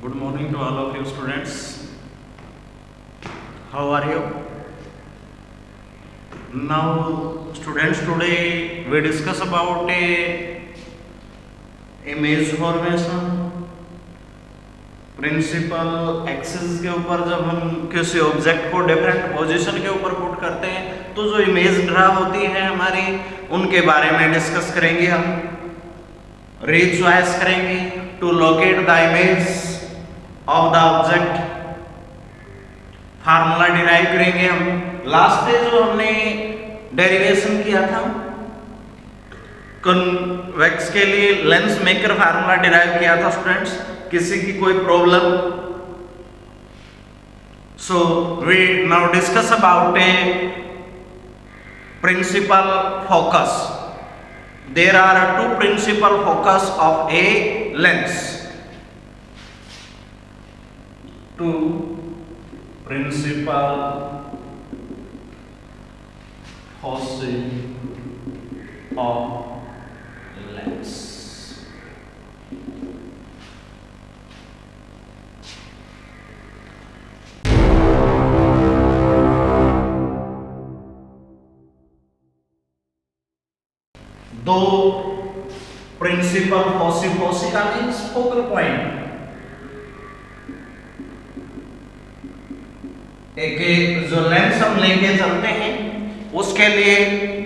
Good morning to all of you students. How are you? Now students, today we discuss about a image formation. Principal axis के ऊपर जब हम किसी object को different position के ऊपर पुट करते हैं तो जो इमेज ड्रा होती है हमारी, उनके बारे में डिस्कस करेंगे हम। रीचॉइस करेंगे to locate the image of the object. Formula derive करेंगे हम। लास्ट डे जो हमने डेरिवेशन किया था कन्वेक्स के लिए लेंस मेकर फार्मूला डिराइव किया था स्टूडेंट्स। किसी की कोई problem? So we now discuss about a principal focus. There are two principal focus of a lens. Two principal focus of lens. दो प्रिंसिपल फोसी का मीन्स फोकल पॉइंट। एक जो lens हम लेके चलते हैं उसके लिए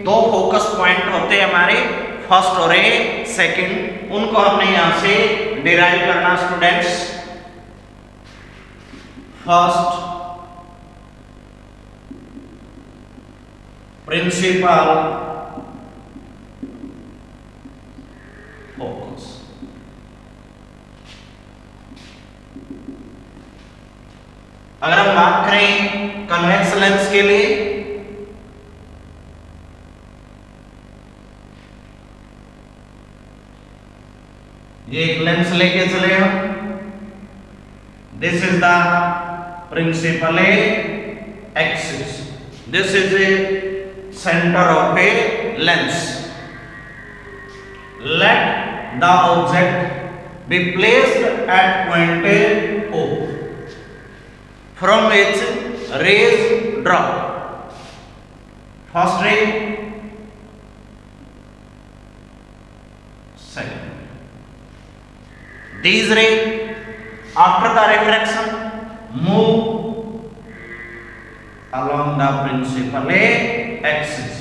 दो फोकस पॉइंट होते हैं हमारे, फर्स्ट और ए सेकंड। उनको हमने यहां से डिराइव करना स्टूडेंट्स। First principle focus. अगर हम बात करें कन्वेक्स लेंस के लिए, ये एक लेंस लेके चले हम। This is the principal axis, this is a centre of a lens. Let the object be placed at point O from which rays drop. First ray, second. These rays after the refraction move along the principal axis.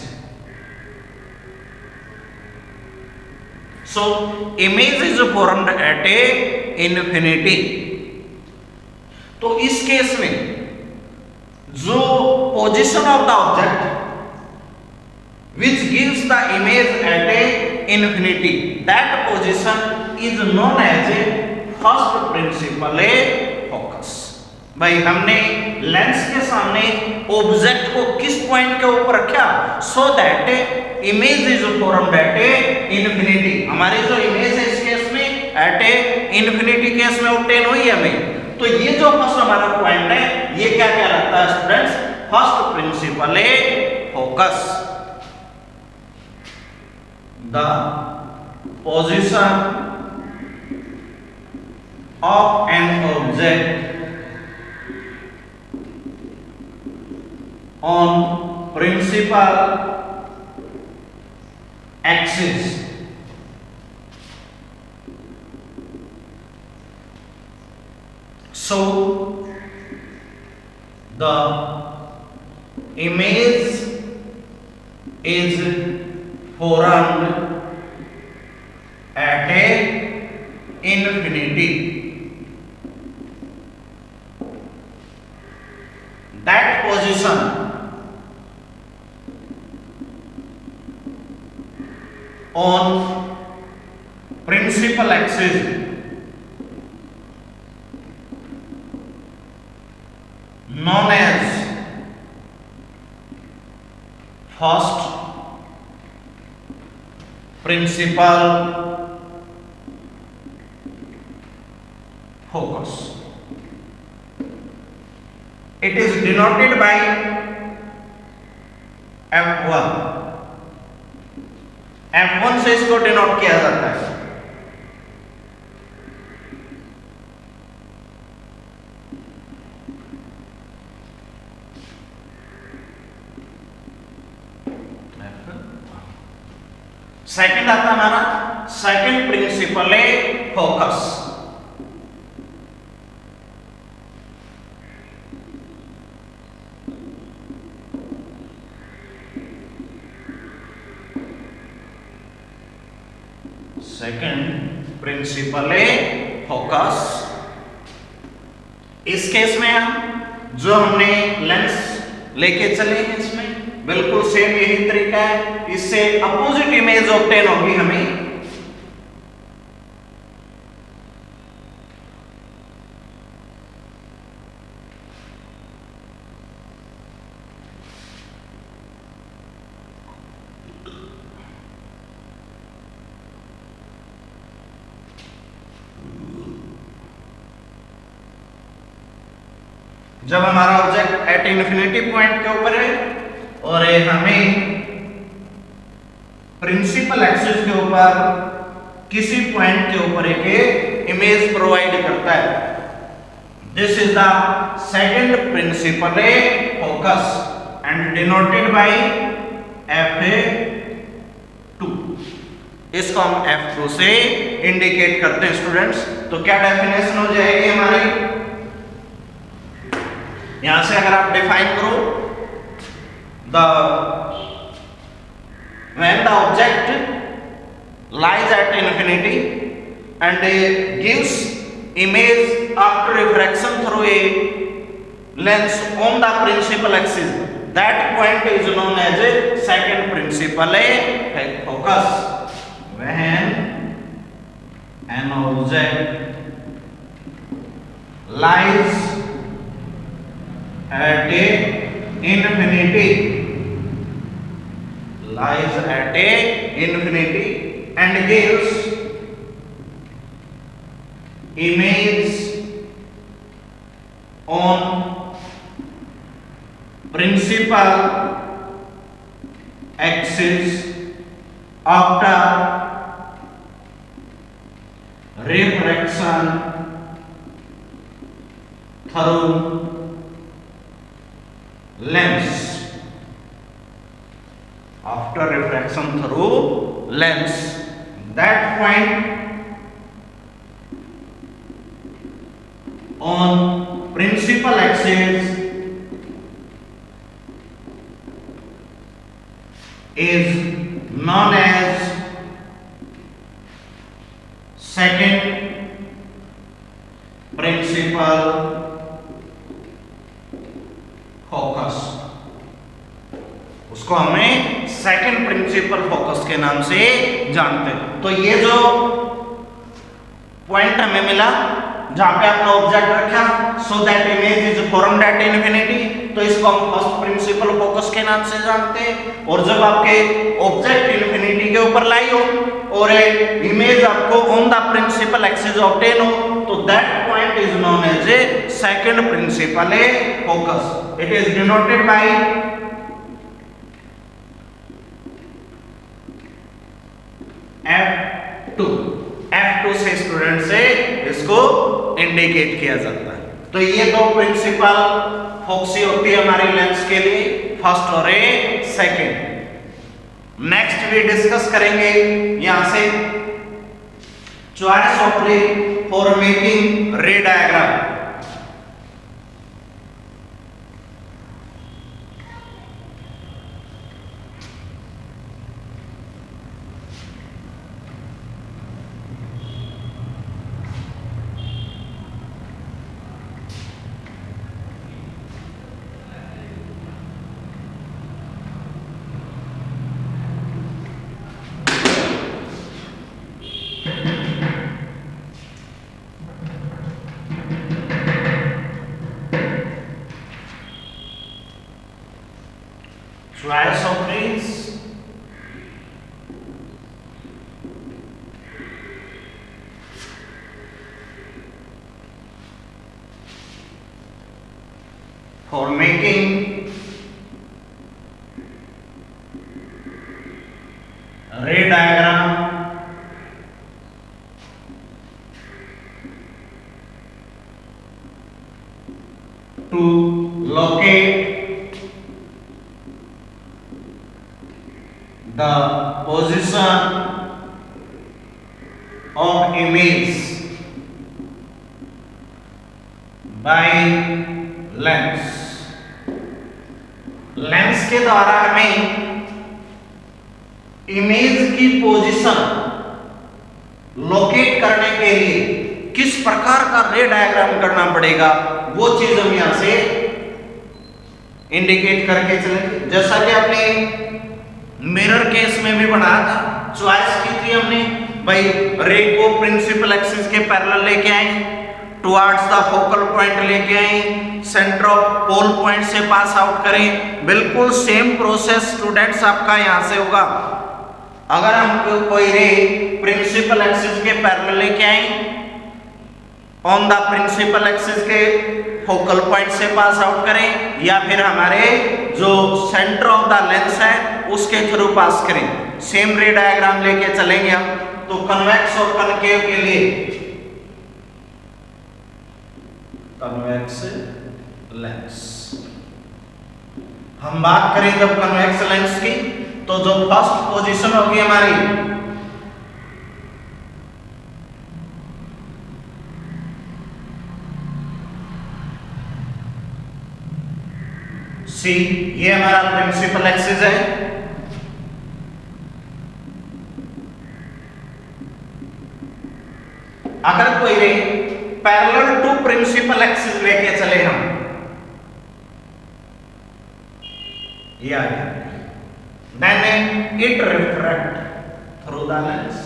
So image is formed at a infinity. तो इस case में जो position of the object which gives the image at a infinity, that position is known as a first principal focus. भाई हमने lens के सामने object को किस पॉइंट के ऊपर रखा? सो that image is formed at A infinity. हमारी जो इमेज है इस केस में एट ए इन्फिनिटी केस में ऑब्टेन हुई है हमें। तो ये जो फर्स्ट हमारा पॉइंट है ये क्या कहलाता है students? First principle focus. The position of an object on principal axis so the image is formed at a infinity. That position on principal axis known as first principal focus. It is denoted by F1. F1 से इसको denote किया जाता है। Second आता है हमारा, second principal है focus. Second principal है फोकस। इस केस में हम जो हमने लेंस लेके चले हैं इसमें बिल्कुल सेम यही तरीका है, इससे अपोजिट इमेज ऑब्टेन होगी हमें। जब हमारा ऑब्जेक्ट एट इन्फिनिटी पॉइंट के ऊपर है और हमें प्रिंसिपल एक्सिस के ऊपर किसी पॉइंट के ऊपर एक इमेज प्रोवाइड करता है, this is the second principal focus and denoted by F2। इसको हम F2 से इंडिकेट करते हैं स्टूडेंट्स। तो क्या डेफिनेशन हो जाएगी हमारी, यहां से अगर आप डिफाइन करो, the when the object lies at infinity and gives image after refraction through a lens on the principal axis, that point is known as a second principal focus. When an object lies at a infinity, lies at a infinity and gives image on principal axis after refraction through lens, after refraction through lens, that point on principal axis is known as second principal focus. उसको हमें second principal focus के नाम से जानते हैं। तो ये जो पॉइंट हमें मिला जहां पे आपने ऑब्जेक्ट रखा, सो that image is formed at infinity, तो इसको हम फर्स्ट प्रिंसिपल फोकस के नाम से जानते हैं। और जब आपके ऑब्जेक्ट इन्फिनिटी के ऊपर लाई हो और इमेज आपको on the principal axis obtain हो, तो that point is known as a second principal focus. It is denoted by F2। F2 से स्टूडेंट से इसको इंडिकेट किया जाता है। तो ये दो प्रिंसिपल फोकसी होती है हमारी लेंस के लिए, फर्स्ट और सेकंड। नेक्स्ट भी डिस्कस करेंगे यहां से चॉइस ऑफ रे फॉर मेकिंग रे diagram. Choice of rays for making ray diagram to locate the position of image by lens। Lens के द्वारा हमें इमेज की पोजीशन लोकेट करने के लिए किस प्रकार का रे डायग्राम करना पड़ेगा, वो चीज हम यहां से इंडिकेट करके चलेंगे। जैसा कि आपने मिरर केस में भी पढ़ा था, चॉइस की थी हमने, भाई रे को प्रिंसिपल एक्सिस के पैरेलल लेके आए, टुवर्ड्स द फोकल पॉइंट लेके आए, सेंटर ऑफ पोल पॉइंट से पास आउट करें। बिल्कुल सेम प्रोसेस स्टूडेंट्स आपका यहां से होगा। अगर हम कोई रे प्रिंसिपल एक्सिस के पैरेलल लेके आए, ऑन द प्रिंसिपल एक्सिस के फोकल पॉइंट से पास आउट करें, या फिर हमारे जो सेंटर ऑफ द लेंस है उसके थ्रू पास करें, सेम रे डायग्राम लेके चलेंगे हम। तो कन्वेक्स और कनकेव के लिए कन्वेक्स लेंस, हम बात करें जब कन्वेक्स लेंस की, तो जो फर्स्ट पोजीशन होगी हमारी सी, ये हमारा प्रिंसिपल एक्सिस है। अगर कोई ray parallel to principal axis लेके चले हम, ये आ गया, then it refract through the lens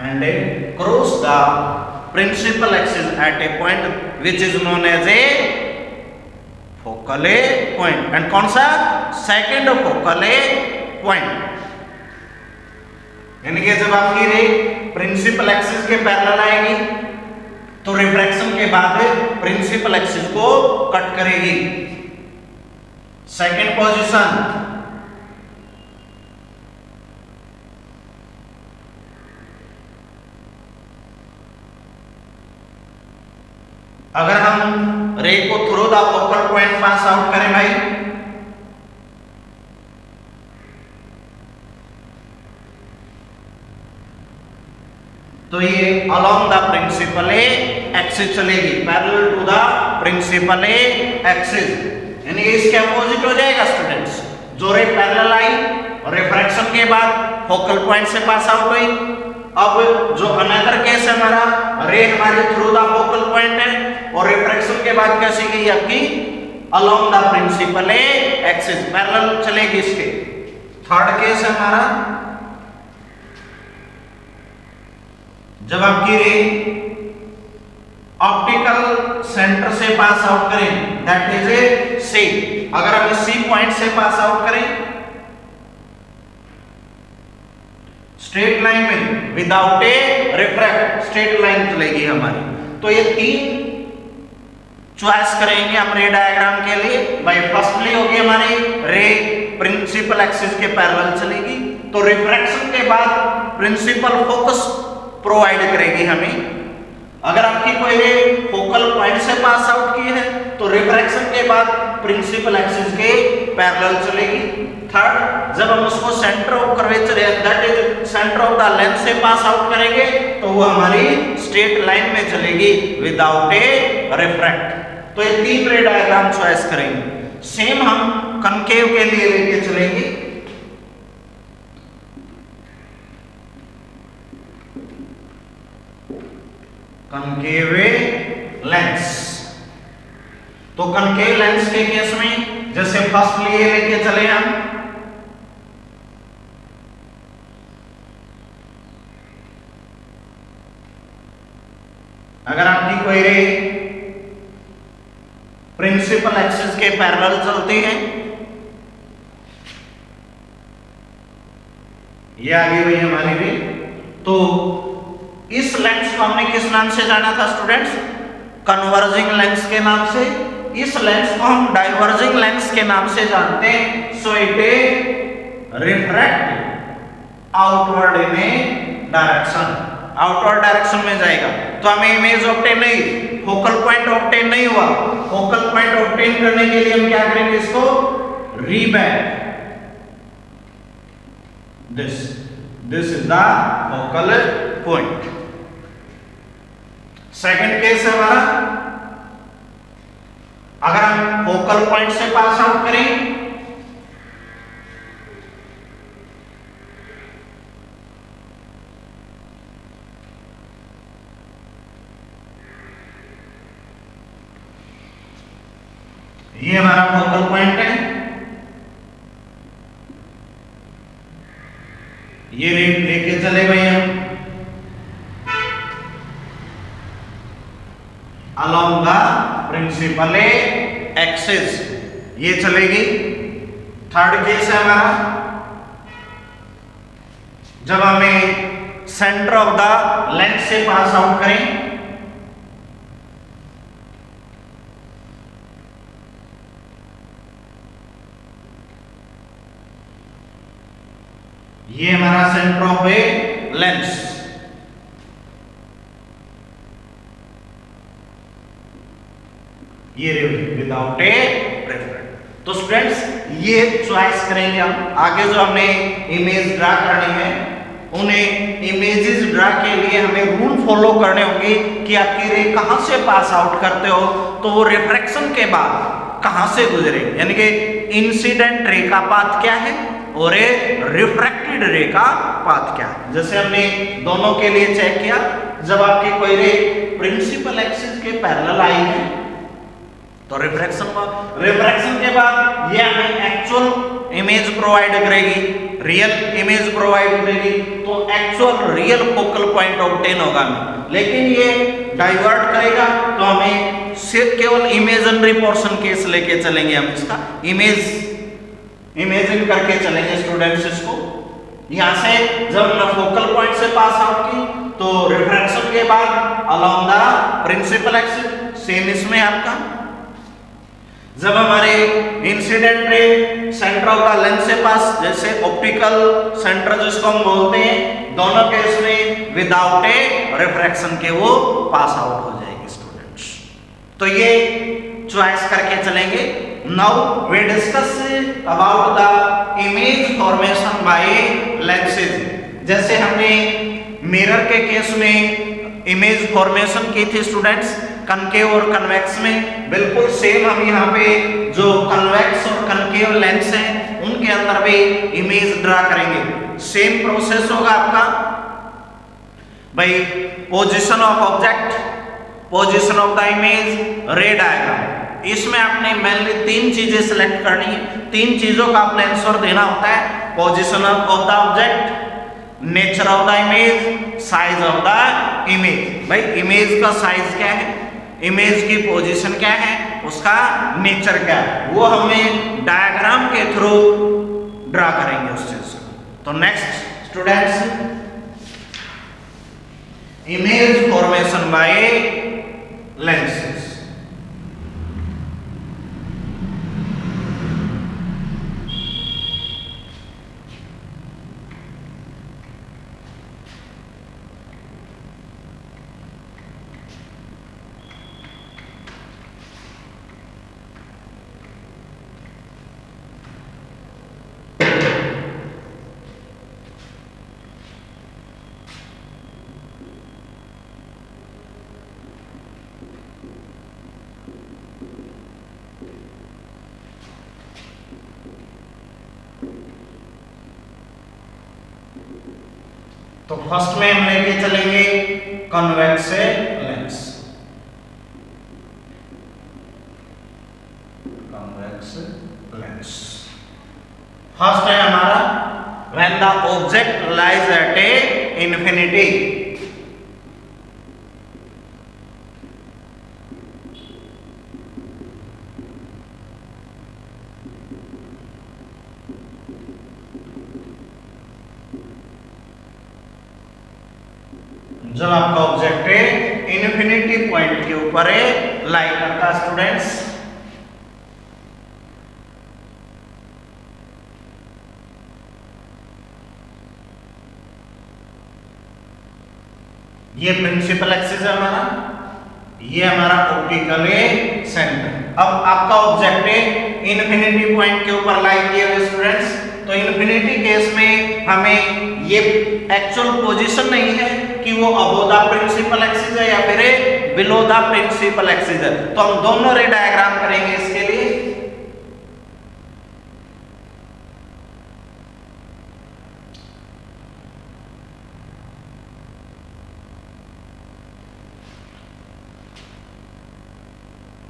and cross the principal axis at a point which is known as a focal point। and कौन सा? Second focal point. यानी कि जब आपकी रे प्रिंसिपल एक्सिस के पैरेलल आएगी तो रिफ्रैक्शन के बाद प्रिंसिपल एक्सिस को कट करेगी। सेकेंड पोजीशन, अगर हम रे को through the focal point pass out करें भाई, तो ये अलोंग द प्रिंसिपल एक्सिस चलेगी, parallel to the principal axis, यानी इसके अपोजिट हो जाएगा स्टूडेंट्स। जो रे पैरेलल आई और रिफ्रैक्शन के बाद फोकल पॉइंट से पास आउट हुई। अब जो अनदर केस है हमारा, रे हमारी थ्रू द फोकल पॉइंट है और रिफ्रैक्शन के बाद कैसी गई आपकी along the principal axis, parallel चलेगी इसके। थर्ड केस है हमारा, जब आपकी रे ऑप्टिकल सेंटर से पास आउट करें, दैट इज ए सी। अगर हम इस सी पॉइंट से पास आउट करें स्ट्रेट लाइन में विदाउट ए रिफ्रैक्ट, स्ट्रेट लाइन चलेगी हमारी। तो ये तीन चॉइस करेंगे हम रे डायग्राम के लिए। भाई फर्स्टली होगी हमारी रे प्रिंसिपल एक्सिस के पैरेलल चलेगी, तो रिफ्रैक्शन के बाद प्रिंसिपल फोकस प्रोवाइड करेगी हमें। अगर आपकी कोई रे फोकल पॉइंट से पास आउट की है तो रिफ्रैक्शन के बाद प्रिंसिपल एक्सिस के पैरेलल चलेगी। थर्ड, जब हम उसको centre of curvature that is centre of the lens से पास आउट करेंगे तो वो हमारी स्ट्रेट लाइन में चलेगी विदाउट ए रिफ्रैक्ट। तो ये तीन रे डायग्राम चॉइस करेंगे। सेम हम कनकेव के लिए लेके चलेंगे। कनकेव लेंस, तो कनकेव लेंस के केस में जैसे फर्स्ट लिए लेके चले हम, अगर आपकी कोई रे प्रिंसिपल एक्सिस के पैरेलल चलती है, ये आगे हुई हमारी रे, तो इस लेंस को हमने किस नाम से जाना था स्टूडेंट्स? कन्वर्जिंग लेंस के नाम से। इस लेंस को हम डाइवर्जिंग लेंस के नाम से जानते हैं। So it refract outward in A direction, outward direction में जाएगा। तो हमें इमेज ऑब्टेन नहीं, फोकल पॉइंट ऑब्टेन नहीं हुआ। फोकल पॉइंट ऑब्टेन करने के लिए हम क्या करेंगे? इसको रीबैक, this is the focal point. Second case है हमारा, अगर हम फोकल पॉइंट से पास आउट करें, ये हमारा फोकल पॉइंट है, ये लेके चले गए हम along the प्रिंसिपल एक्सिस, ये चलेगी। थर्ड केस है हमारा, जब हमें सेंटर ऑफ द लेंथ से पास आउट करें, ये हमारा सेंटर ऑफ ए लेंस, ये विदाउट ए रेफरेंस। तो स्टूडेंट्स ये चॉइस करेंगे हम। आगे जो हमने इमेज ड्रा करनी है, उन्हें इमेजेस ड्रा के लिए हमें रूल फॉलो करने होंगे कि आपकी रे कहां से पास आउट करते हो, तो वो रिफ्रैक्शन के बाद कहां से गुजरे, यानी कि इंसिडेंट रे का पाथ क्या है और ए रिफ्रैक्टेड रे का पाथ क्या है। जैसे हमने दोनों के लिए चेक किया, जब आपकी कोई रे प्रिंसिपल एक्सिस के पैरेलल आई है तो रिफ्रैक्शन के बाद ये हमें एक्चुअल इमेज प्रोवाइड करेगी, रियल इमेज प्रोवाइड करेगी, तो actual real focal point obtain होगा। लेकिन ये डाइवर्ट करेगा तो हमें सिर्फ केवल इमेजिनरी पोर्शन केस लेके चलेंगे, हम इसका इमेजिन करके चलेंगे स्टूडेंट्स। इसको यहां से जब हमने फोकल पॉइंट से पास आउट की तो रिफ्रैक्शन के बाद along the principal axis, same इसमें आपका जब हमारे incident ray centre of the lens से पास, जैसे ऑप्टिकल सेंटर जिसको हम बोलते हैं, दोनों केस में विदाउट ए रिफ्रैक्शन के वो पास आउट हो जाएगी स्टूडेंट्स। तो ये चॉइस करके चलेंगे। Now we discuss about the image formation by lenses. जैसे हमने मिरर के केस में इमेज फॉर्मेशन की थी स्टूडेंट्स, कनकेव और कन्वेक्स में, बिल्कुल सेम हम यहाँ पे जो कन्वेक्स और कनकेव लेंस हैं उनके अंदर भी इमेज ड्रा करेंगे। सेम प्रोसेस होगा आपका भाई, position of object, position of the image, रे डायग्राम। इसमें आपने मेनली तीन चीजें सिलेक्ट करनी है, तीन चीजों का आपने आंसर देना होता है, position of the object, nature of the image, size of the image. भाई इमेज का साइज क्या है, इमेज की पोजीशन क्या है, उसका नेचर क्या है, वो हमें डायग्राम के थ्रू ड्रा करेंगे उस चीज को। तो next students, image formation by lenses. तो फर्स्ट में हम लेके चलेंगे convex lens, convex lens. First है हमारा when the object lies at a infinity. जब आपका ऑब्जेक्ट है इन्फिनिटी पॉइंट के ऊपर है लाई करता स्टूडेंट्स, ये प्रिंसिपल एक्सिस है हमारा, ये हमारा ऑप्टिकल सेंटर। अब आपका ऑब्जेक्ट है इन्फिनिटी पॉइंट के ऊपर लाई किए हुए स्टूडेंट्स, तो इन्फिनिटी केस में हमें ये एक्चुअल पोजीशन नहीं है कि वो अबोव द प्रिंसिपल एक्सिस है या फिर बिलो द प्रिंसिपल एक्सिस है। तो हम दोनों रे डायग्राम करेंगे इसके लिए।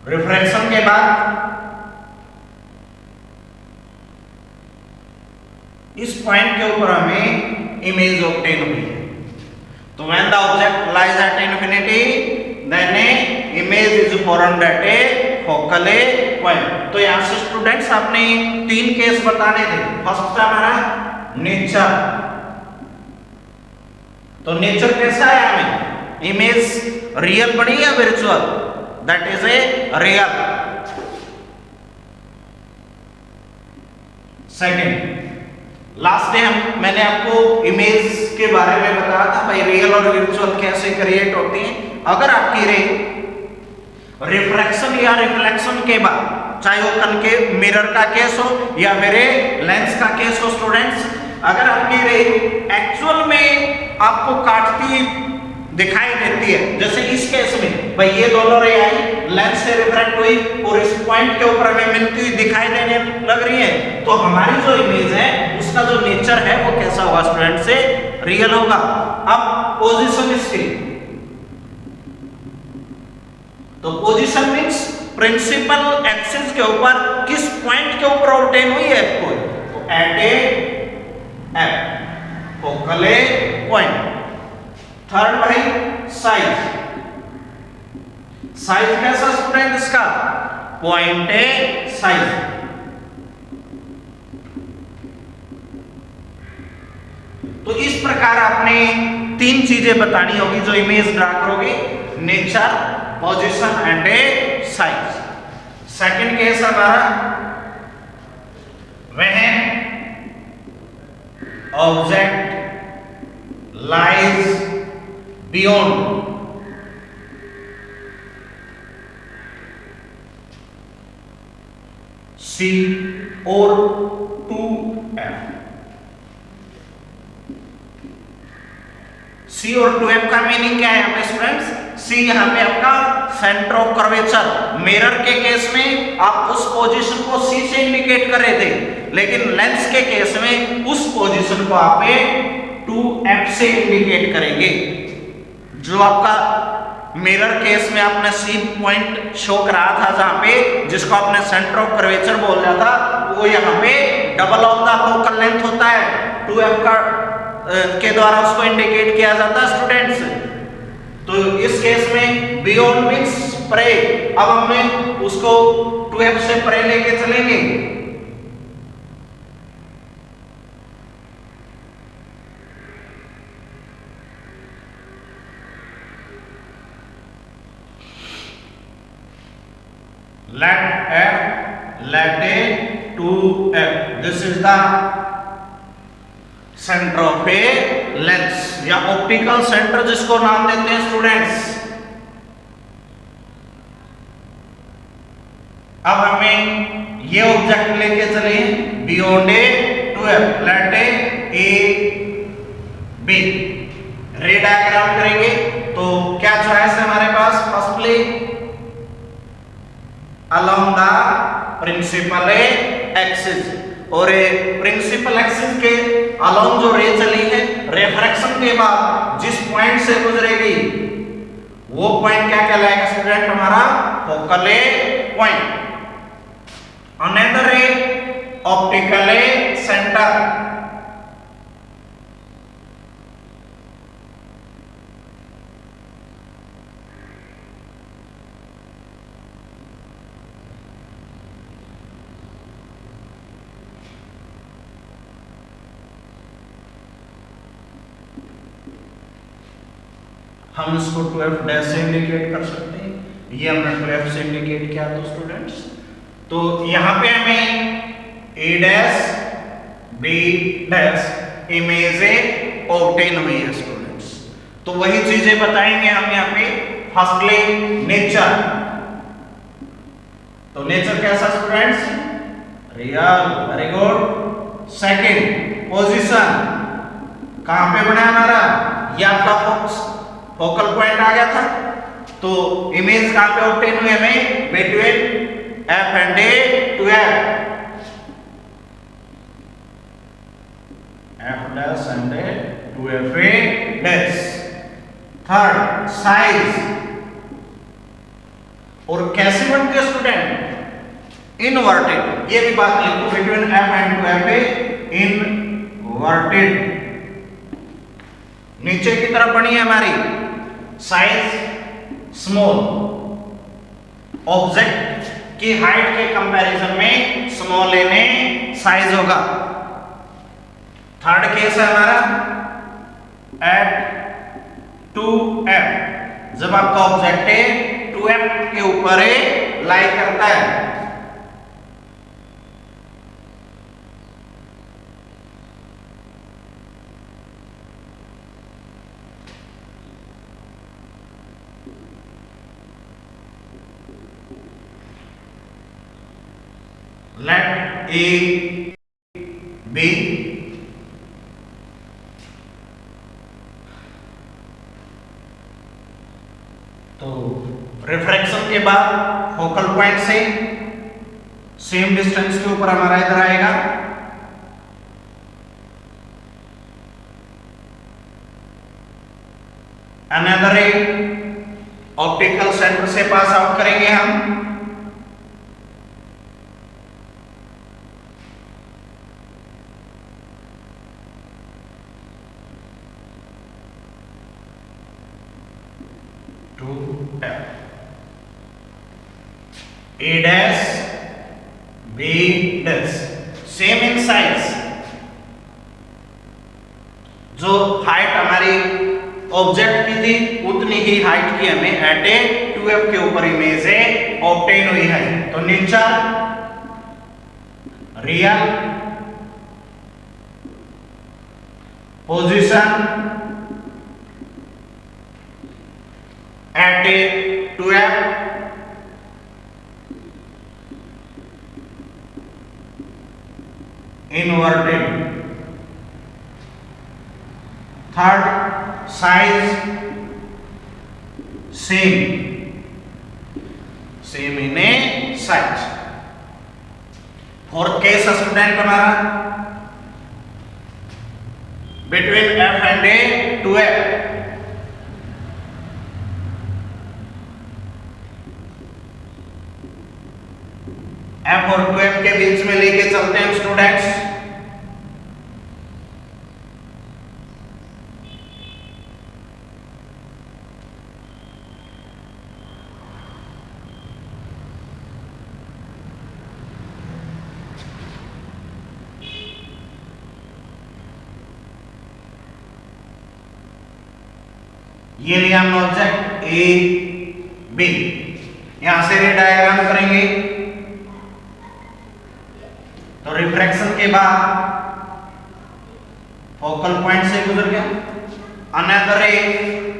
रिफ्रैक्शन के बाद इस पॉइंट के ऊपर हमें इमेज ऑब्टेन हुई है। तो when the object lies at infinity then a image is formed at a focal point. तो यहां से स्टूडेंट्स आपने 3 केस बताने थे। फर्स्ट था हमारा नेचर। तो नेचर कैसा है हमें, इमेज रियल बनी या virtual, that is a real. Second, last day मैंने आपको इमेज के बारे में बताया था भाई रियल और वर्चुअल कैसे क्रिएट होती हैं। अगर आपकी रे रिफ्रैक्शन या रिफ्लेक्शन के बाद, चाहे वो कनकेव मिरर का केस हो या फिर लेंस का केस हो स्टूडेंट्स, अगर आपकी रे एक्चुअल में आपको काटती दिखाई देती है, जैसे इस केस में भाई ये दोनों रे आई, लेंस से रिफ्रैक्ट हुई और इस पॉइंट के ऊपर हमें मिलती हुई दिखाई देने लग रही है, तो हमारी जो इमेज है उसका जो नेचर है वो कैसा होगा स्टूडेंट, से रियल होगा। अब पोजीशन इसकी, तो पोजीशन मींस प्रिंसिपल एक्सिस के ऊपर किस पॉइंट के ऊपर ऑब्टेन हुई है कोई, तो at a F focal point. Third भाई साइज, साइज कैसा स्टूडेंट इसका, पॉइंट ए साइज। तो इस प्रकार आपने 3 चीजें बतानी होगी जो इमेज ड्रा करोगे, nature, position and a size. Second case हमारा वह ऑब्जेक्ट लाइज बियॉन्ड C और 2F। C और 2F का मीनिंग क्या है यहाँ पे स्टूडेंट्स, C यहाँ पे आपका सेंटर ऑफ कर्वेचर। मिरर के केस में आप उस पोजीशन को C से इंडिकेट कर रहे थे, लेकिन लेंस के केस में उस पोजीशन को आप 2F से इंडिकेट करेंगे। जो आपका मिरर केस में आपने C पॉइंट शो करा था, जहां पे जिसको आपने सेंटर ऑफ कर्वेचर बोल दिया था, वो यहाँ पे double of the focal length होता है, 2F का के द्वारा उसको इंडिकेट किया जाता है स्टूडेंट्स। तो इस केस में बियॉन्ड मींस परे, अब हमें उसको 2F से परे लेके चलेंगे। Let F, let A, 2F. This is the center of a lens या ऑप्टिकल सेंटर जिसको नाम देते हैं स्टूडेंट्स। अब हमें ये ऑब्जेक्ट लेके चले beyond a 2F, let A B. Ray diagram करेंगे तो क्या चॉइस है हमारे पास, firstly along the principal axis, और प्रिंसिपल एक्सिस के along जो रे चली है, रिफ्रैक्शन के बाद जिस पॉइंट से गुजरेगी वो पॉइंट क्या कहलाएगा स्टूडेंट, हमारा focal point. Another optical centre. हम इसको 2F डैश से इंडिकेट कर सकते हैं, ये हमने 2F से इंडिकेट किया तो स्टूडेंट्स। तो यहाँ पे हमें A dash B dash image obtain हुई है स्टूडेंट्स। तो वही चीजें बताएंगे हम यहाँ पे। फर्स्टली नेचर, तो नेचर कैसा students, real, very good. Second position, कहां पे बना हमारा, ये आपका फोकल पॉइंट आ गया था। तो इमेज कहां पे ऑब्टेन हुई हमें? Between F and a two F, F dash and a two F A dash. Third size, और कैसे बनती है स्टूडेंट? इनवर्टेड। ये भी बात लिखो, between F and two F a inverted, नीचे की तरफ बनी है हमारी। साइज स्मॉल, ऑब्जेक्ट की हाइट के कंपैरिजन में स्मॉल लेने साइज होगा। थर्ड केस है हमारा एट टू एफ, जब आपका ऑब्जेक्ट है 2f के ऊपर लाई करता है। लेट ए बी तो रिफ्रैक्शन के बाद फोकल पॉइंट से सेम डिस्टेंस के ऊपर हमारा इधर आएगा। अनदर रे ऑप्टिकल सेंटर से पास आउट करेंगे हम। A dash B dash same in size, जो हाइट हमारी ऑब्जेक्ट की थी उतनी ही हाइट की हमें एट ए 2f के ऊपर इमेज ऑब्टेन हुई है। तो nature real position eight A 2f inverted. Third size same in a size. Fourth case student हमारा between f and a to f, f और 2f के बीच में लेके चलते हैं स्टूडेंट्स। ये लिया हमने ऑब्जेक्ट ए बी, यहां से रे डायग्राम करेंगे। तो रिफ्रैक्शन के बाद फोकल पॉइंट से गुजर गया, अनदर रे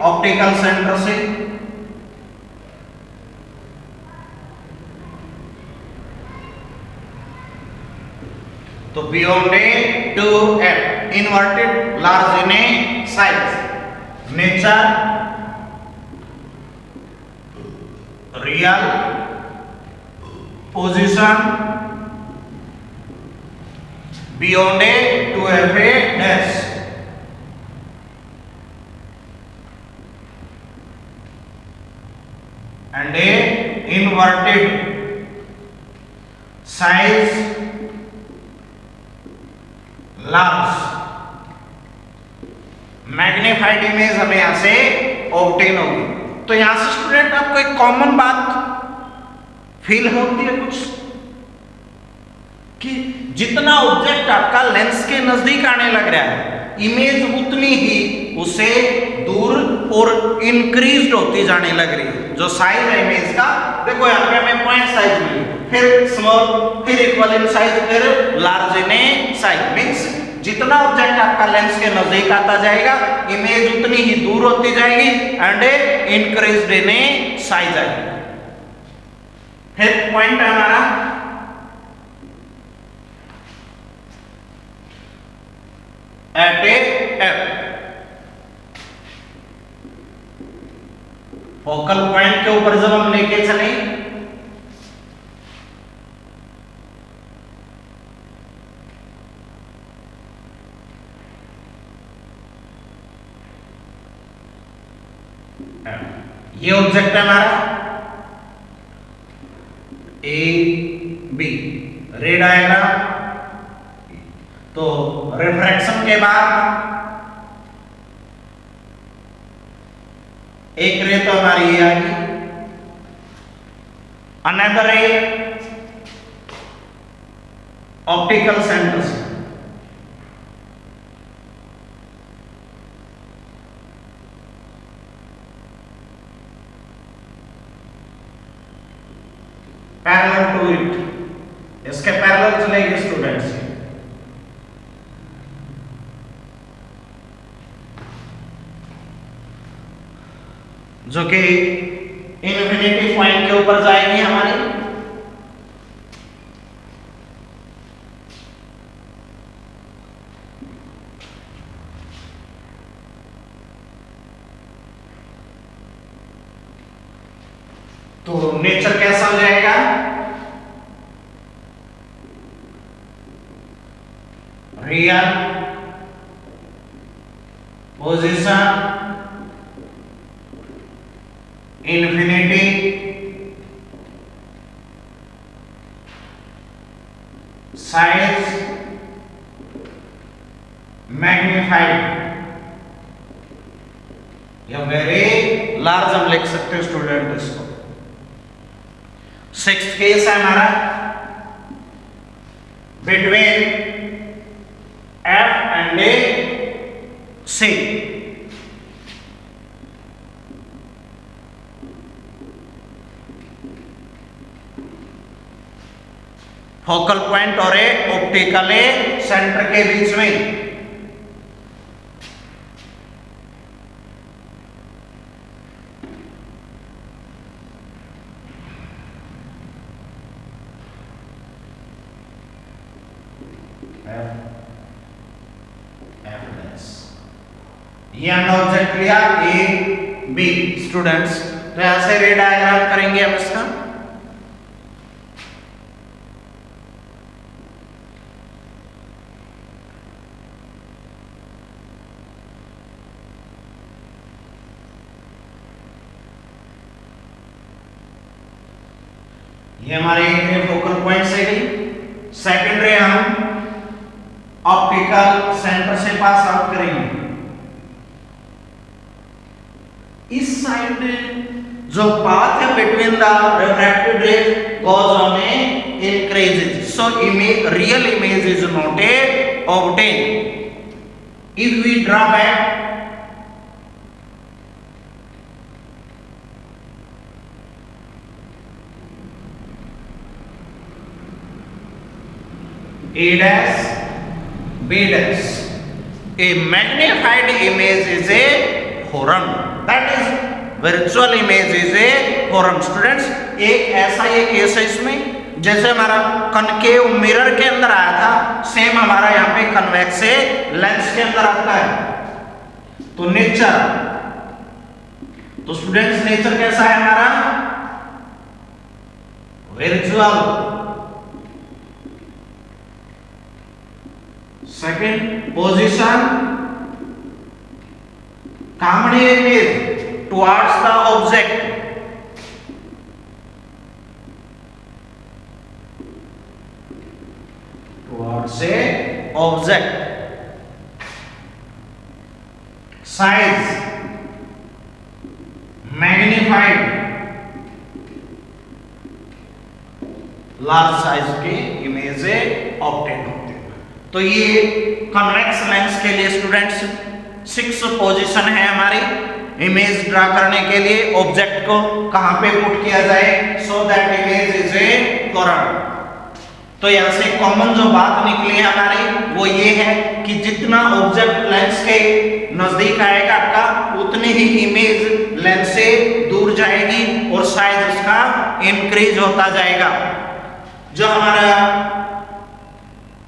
ऑप्टिकल सेंटर से, तो beyond a two F inverted large in a size. Nature real position beyond a two F A dash, and a inverted size large. Magnified image हमें यहां से obtain होगी। तो यहां से स्टूडेंट आपको एक कॉमन बात फील होती है कुछ, कि जितना ऑब्जेक्ट आपका लेंस के नजदीक आने लग रहा है, इमेज उतनी ही उसे दूर और इंक्रीज्ड होती जाने लग रही है। जो साइज है इमेज का, देखो यहाँ पे हमें पॉइंट साइज मिली, फिर स्मॉल, फिर इक्वल इन साइज, फिर लार्ज इन साइज। मींस जितना ऑब्जेक्ट आपका लेंस के नजदीक आता जाएगा, इमेज उतनी ही दूर होती जाएगी एंड इंक्रीज्ड इन साइज आएगी। फिर पॉइंट है हमारा at a F, focal point के ऊपर जब हम लेके चले ये ऑब्जेक्ट है हमारा ए बी, रे डायग्राम। तो रिफ्रैक्शन के बाद एक रे तो हमारी ये आ गई, अनदर रे ऑप्टिकल सेंटर से पैरेलल टू इट, इसके पैरेलल चलेगी स्टूडेंट्स, जो कि इन्फिनिटी पॉइंट के ऊपर जाएगी हमारी। तो नेचर कैसा हो जाएगा, real position infinity size magnified या वेरी लार्ज हम लिख सकते हैं स्टूडेंट इसको। सिक्स्थ केस है हमारा between F and a C. Focal point और ए ऑप्टिकल सेंटर के बीच में ये हमने ऑब्जेक्ट लिया ए बी स्टूडेंट्स। तो ऐसे रे डायग्राम करेंगे हम इसका। ये हमारे एक रे फोकल पॉइंट से गई, सेकंड रे हम ऑप्टिकल सेंटर से पास आउट करेंगे। इस साइड जो पाथ है between the refracted rays goes on a increases, so image real image is not a obtained if we draw back A dash B dash, a magnified image is a horn, that is virtual image is a horn students। एक ऐसा ये case है इसमें जैसे हमारा concave mirror के अंदर आया था, सेम हमारा यहाँ पे कन्वेक्स लेंस के अंदर आता है। तो नेचर, तो स्टूडेंट्स नेचर कैसा है हमारा, visual. Second position common image towards the object, towards a object. Size magnified, large size की इमेज ऑब्टेन होती है। तो ये कन्वेक्स लेंस के लिए स्टूडेंट्स 6 पोजीशन है हमारी इमेज ड्रा करने के लिए। ऑब्जेक्ट को कहां पे पुट किया जाए so that image is a कोरन। तो यहां से कॉमन जो बात निकली है हमारी वो ये है कि जितना ऑब्जेक्ट लेंस के नजदीक आएगा आपका उतनी ही इमेज लेंस से दूर जाएगी और साइज उसका इंक्रीज होता जाएगा। जो हमारा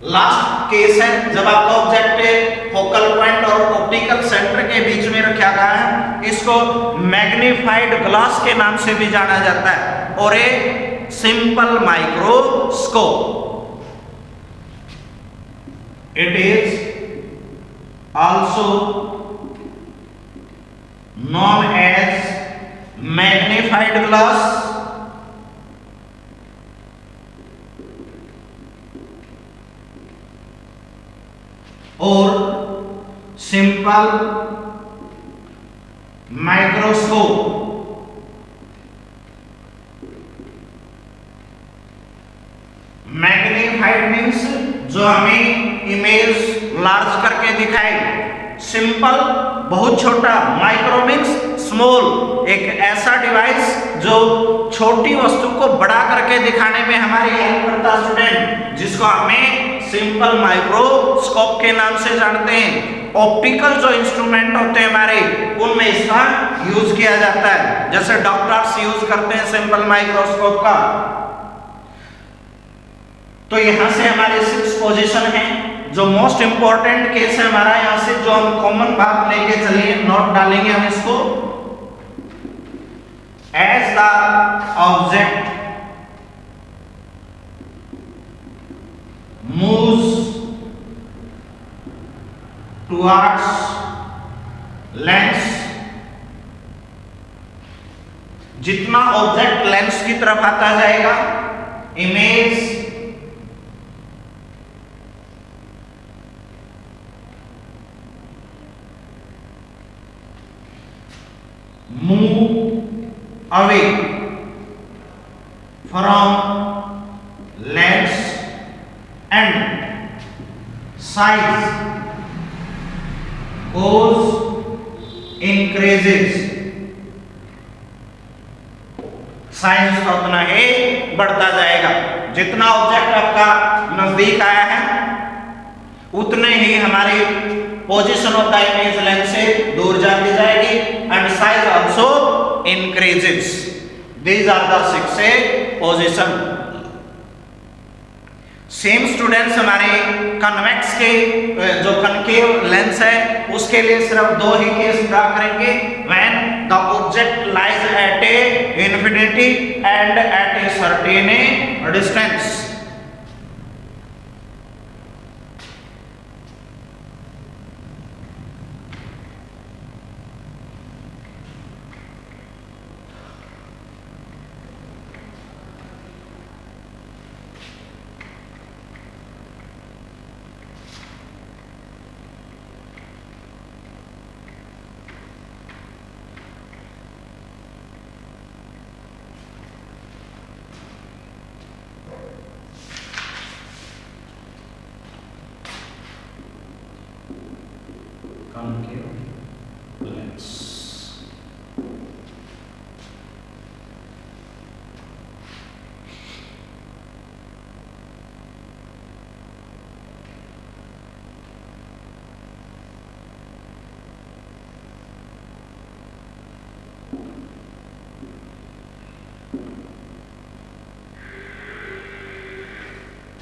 लास्ट केस है जब आपका ऑब्जेक्ट फोकल पॉइंट और ऑप्टिकल सेंटर के बीच में रखा गया है। इसको मैग्नीफाइड ग्लास के नाम से भी जाना जाता है और एक simple microscope. It is also known as magnified glass और सिंपल माइक्रोस्कोप। मैग्नीफाइड मीन्स जो हमें इमेज लार्ज करके दिखाए, सिंपल बहुत छोटा, माइक्रो मीन्स स्मॉल, एक ऐसा डिवाइस जो छोटी वस्तु को बड़ा करके दिखाने में हमारी हेल्प करता है स्टूडेंट, जिसको हमें सिंपल माइक्रोस्कोप के नाम से जानते हैं। ऑप्टिकल जो इंस्ट्रूमेंट होते हैं हमारे, उनमें इसका यूज किया जाता है, जैसे डॉक्टर्स यूज करते हैं सिंपल माइक्रोस्कोप का। तो यहां से हमारे 6 पोजीशन है। जो मोस्ट इंपॉर्टेंट केस है हमारा यहां से, जो हम कॉमन बात लेके चलिए, नोट डालेंगे हम इसको। As the object moves towards lens, जितना ऑब्जेक्ट लेंस की तरफ आता जाएगा, image move away from lens and size goes increases, size का उतना ही बढ़ता जाएगा। जितना ऑब्जेक्ट आपका नजदीक आया है उतने ही हमारी position of the image lens से दूर जाती जाएगी, and size also increases. These are the 6 position. Same students हमारे कन्वेक्स के जो कनकेव लेंस है उसके लिए सिर्फ 2 ही केस ड्रा करेंगे। When the object lies at a infinity and at a certain distance. concave lens.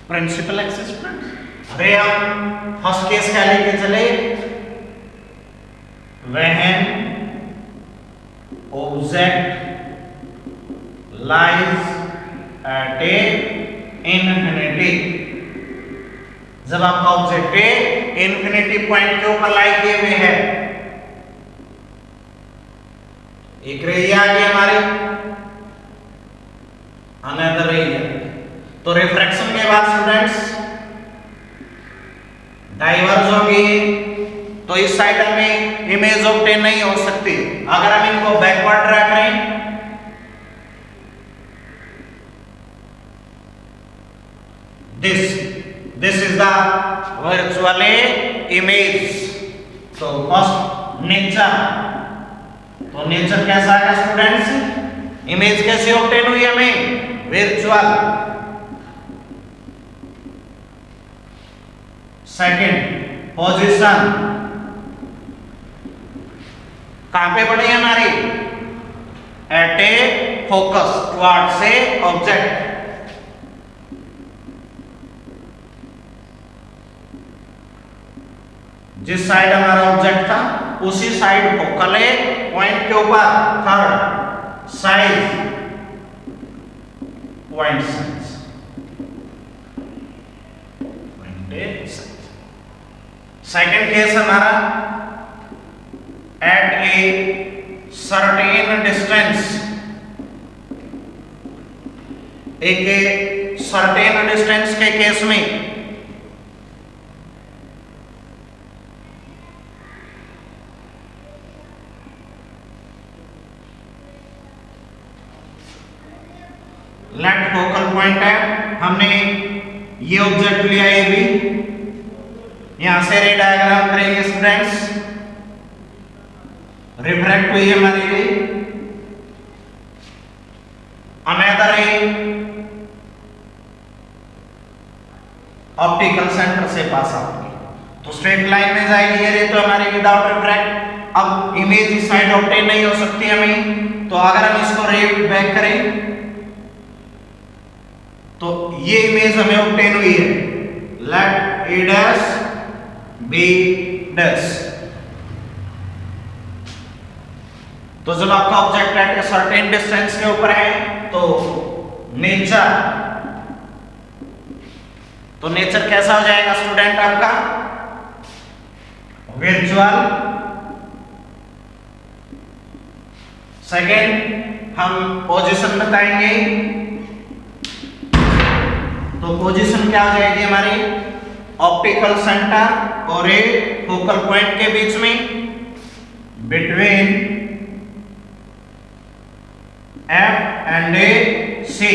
Principal axis friends. अरे हम फर्स्ट केस क्या लेके चले, when object lies at a infinity. जब आपका ऑब्जेक्ट इनफिनिटी पॉइंट के ऊपर लाई किए हुए है, एक रे आ गई हमारी, अनदर रे, तो रिफ्रैक्शन के बाद स्टूडेंट्स डाइवर्ज होगी, तो इस साइड में इमेज ऑब्टेन नहीं हो सकती। अगर हम इनको बैकवर्ड ड्रा करें, this is the virtual image. तो फर्स्ट नेचर, तो नेचर कैसा आएगा स्टूडेंट्स, इमेज कैसे ऑब्टेन हुई हमें, वर्चुअल। सेकंड पोजीशन, कहां पे पड़ी हमारी, at a focus towards a object. जिस साइड हमारा ऑब्जेक्ट था उसी साइड फोकल है पॉइंट के ऊपर। Third size, point size, point size. Second case हमारा एट ए सर्टेन डिस्टेंस, एक सर्टेन डिस्टेंस के केस में लेट फोकल पॉइंट है, हमने ये ऑब्जेक्ट लिया ए बी, यहां से रे डायग्राम करेंगे स्टूडेंट्स। रिफ्रैक्ट हुई है हमारी रे, अनदर रे ऑप्टिकल सेंटर से पास आउट की, तो स्ट्रेट लाइन में जाएगी ये रे, तो हमारी विदाउट रिफ्रैक्ट। अब इमेज इस साइड ऑब्टेन नहीं हो सकती हमें, तो अगर हम इसको रे बैक करें तो ये इमेज हमें ऑब्टेन हुई है। Late A dash B dash, तो जब आपका object at a certain distance के ऊपर है तो नेचर कैसा हो जाएगा स्टूडेंट आपका? विजुअल। सेकेंड हम पोजीशन बताएंगे, तो पोजीशन क्या हो जाएगी हमारी? ऑप्टिकल सेंटर और ए फोकल पॉइंट के बीच में, between F and a C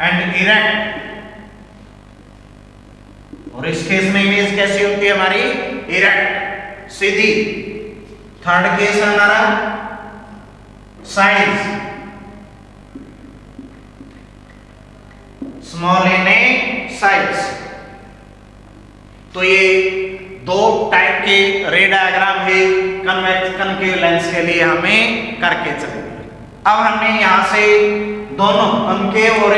and erect. और इस केस में इमेज कैसी होती है हमारी? इरेक्ट, सीधी। थर्ड केस है हमारा size, small in a size. तो ये दो टाइप के रे डायग्राम है कन्वेक्स कनकेव लेंस के लिए हमें करके चलेंगे। अब हमने यहां से दोनों कनकेव और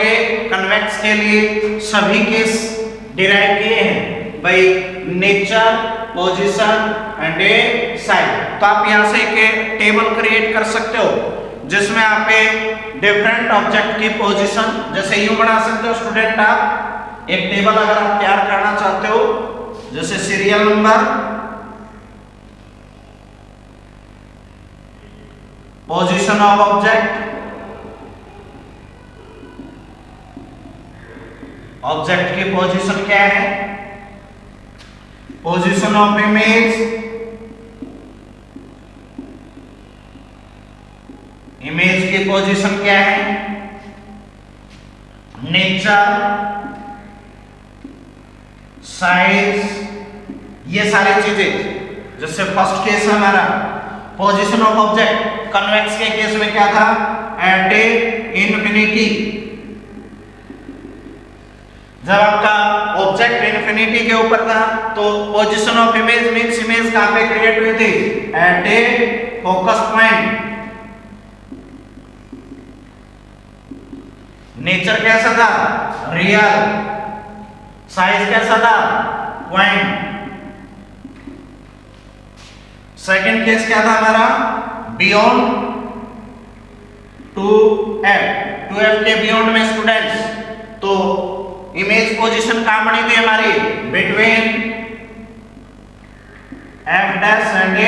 कन्वेक्स के लिए सभी केस डिराइव किए हैं by nature, position and a size. तो आप यहां से एक टेबल क्रिएट कर सकते हो जिसमें आप डिफरेंट ऑब्जेक्ट की पोजीशन, जैसे यूं बना सकते हो स्टूडेंट, आप एक टेबल अगर आप तैयार करना चाहते हो, जैसे serial number, position of object, object की पोजीशन क्या है, पोजीशन ऑफ इमेज, इमेज की पोजीशन क्या है, नेचर, साइज, ये सारी चीजें। जैसे फर्स्ट केस है हमारा पोजीशन ऑफ ऑब्जेक्ट, कन्वेक्स के केस में क्या था? Eight a infinity. जब आपका ऑब्जेक्ट इंफिनिटी के ऊपर था तो position of image means image कहां पे क्रिएट हुई थी? Eight a focus point. Nature कैसा था? रियल। साइज कैसा था? पॉइंट। सेकंड केस क्या था हमारा? Beyond 2f। 2f के बियॉन्ड में स्टूडेंट्स, तो इमेज पोजीशन कहां बनी थी हमारी? Between f dash and a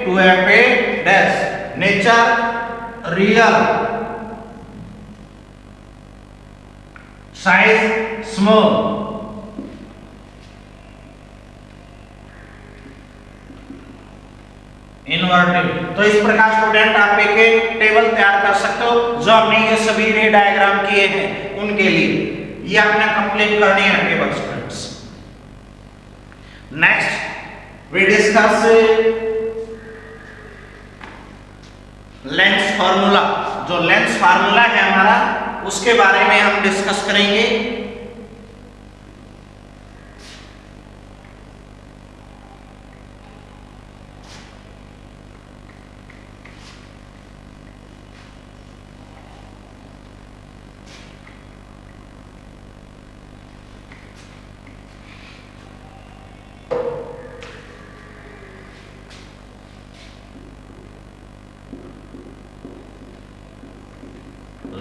2f a dash. Nature real, size small. Inverted. तो इस प्रकार स्टूडेंट आप एक टेबल तैयार कर सकते हो जो हमने ये सभी रे डायग्राम किए हैं उनके लिए। ये आपने कंप्लीट करनी है table students. Next we discuss lens formula. जो लेंस फार्मूला है हमारा उसके बारे में हम डिस्कस करेंगे।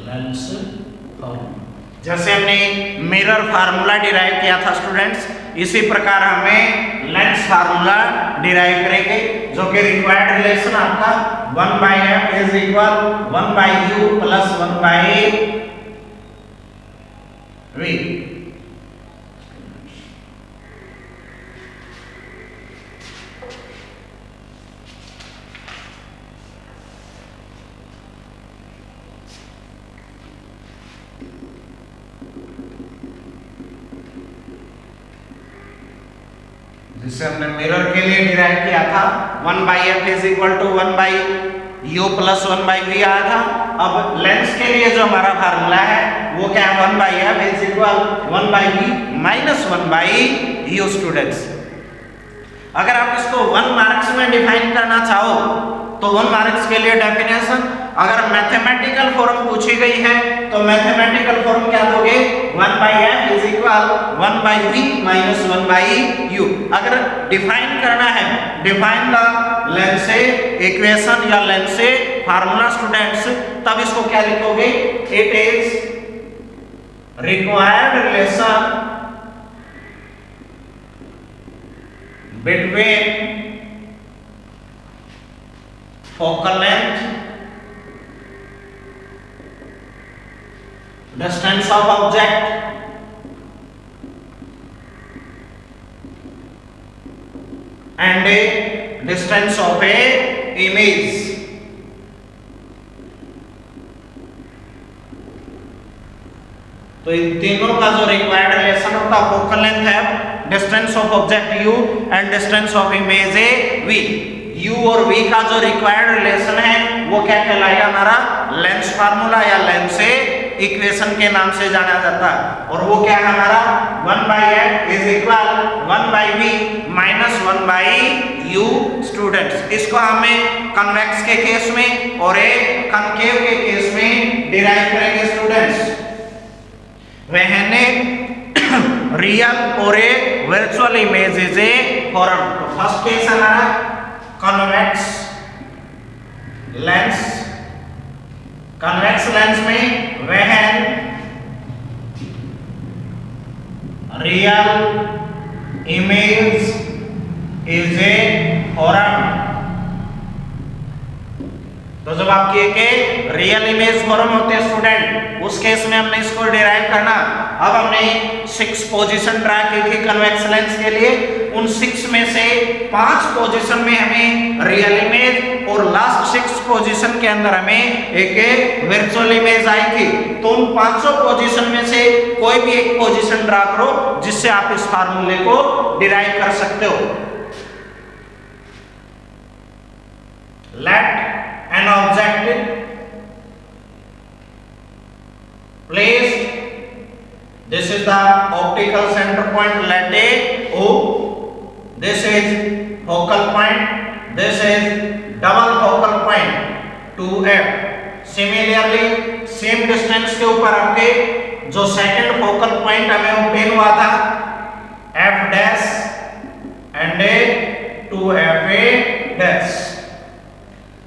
Lens formula. जैसे हमने मिरर फार्मूला डिराइव किया था स्टूडेंट्स, इसी प्रकार हमें लेंस फार्मूला डिराइव करेंगे, जो कि रिक्वायर्ड रिलेशन आपका 1/f is equal 1/u plus 1/v। जिसे हमने मिरर के लिए डिराइव किया था 1/f is equal to 1/u plus 1/v आया था। अब लेंस के लिए जो हमारा फार्मूला है वो क्या है, 1/f is equal 1/v minus 1/u students. अगर आप इसको 1 मार्क्स में डिफाइन करना चाहो तो 1 मार्क्स के लिए डेफिनेशन, अगर मैथमेटिकल फॉर्म पूछी गई है तो मैथमेटिकल फॉर्म क्या दोगे, 1/f is equal 1/v minus 1/u। अगर डिफाइन करना है, डिफाइन द लेंस इक्वेशन या लेंस फार्मूला स्टूडेंट्स, तब इसको क्या लिखोगे, it is required relation between focal length, distance of object and a distance of a image। तो इन तीनों का जो रिक्वायर्ड रिलेशन होता है, फोकल लेंथ है, distance of object u and distance of image A v। u और v का जो रिक्वायर्ड रिलेशन है वो क्या कहलाएगा, हमारा लेंस फार्मूला या लेंस इक्वेशन के नाम से जाना जाता है। और वो क्या है हमारा 1/f is equal 1/v minus 1/u students. इसको हमें कन्वेक्स के केस में और एक कनकेव के केस में डिराइव करेंगे स्टूडेंट्स। when real और a virtual image is a form। तो फर्स्ट केस हमारा कन्वेक्स लेंस, कन्वेक्स लेंस में when real image is a form। तो जब आपकी एक रियल इमेज फॉर्म होते हैं स्टूडेंट, उस केस में हमने इसको डिराइव करना। अब हमने 6 पोजीशन ड्रा की थी कन्वेक्स लेंस के लिए, उन 6 में से 5 पोजीशन में हमें रियल इमेज और लास्ट 6 पोजीशन के अंदर हमें एक वर्चुअल इमेज आई थी। तो उन 5 पोजीशन में से कोई भी एक पोजीशन ड्रा करो जिससे आप इस फार्मूले को डिराइव कर सकते हो। Let an object placed, this is the optical center point, let A O, this is focal point, this is double focal point 2f। Similarly same distance के ऊपर आपके जो सेकंड फोकल पॉइंट हमें ऑब्टेन हुआ था f dash and a 2fa dash.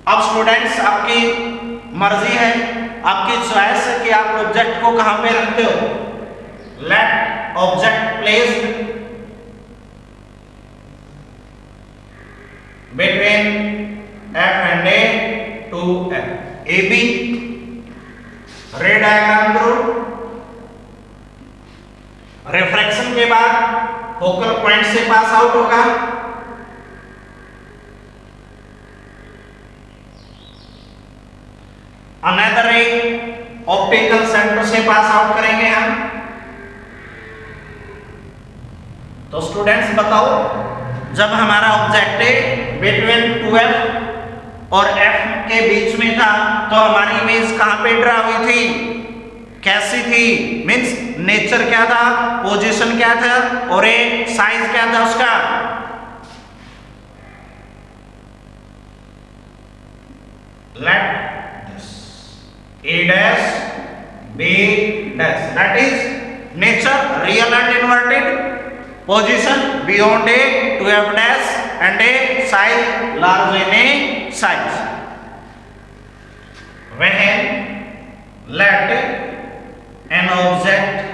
अब students आपकी मर्जी है, आपकी चॉइस है कि आप ऑब्जेक्ट को कहां पे रखते हो। Let object placed between f and a 2f। AB ray diagram करो। रिफ्रैक्शन के बाद फोकल पॉइंट से पास आउट होगा, अनदर रे ऑप्टिकल सेंटर से पास आउट करेंगे हम। तो स्टूडेंट्स बताओ, जब हमारा ऑब्जेक्ट बिटवीन 2f और f के बीच में था तो हमारी इमेज कहां पे ड्रा हुई थी, कैसी थी, मींस नेचर क्या था, पोजीशन क्या था और ए साइज क्या था उसका। Let A dash B dash, that is nature, real and inverted, position beyond A to F dash and A size large in A size। When let an object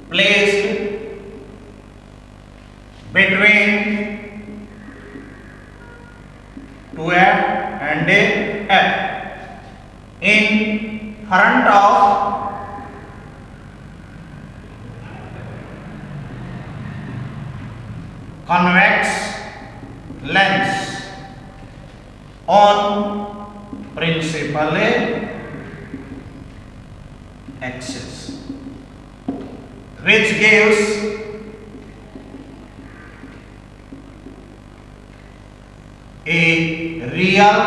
placed between 2f and f in front of convex lens on principal axis, which gives a real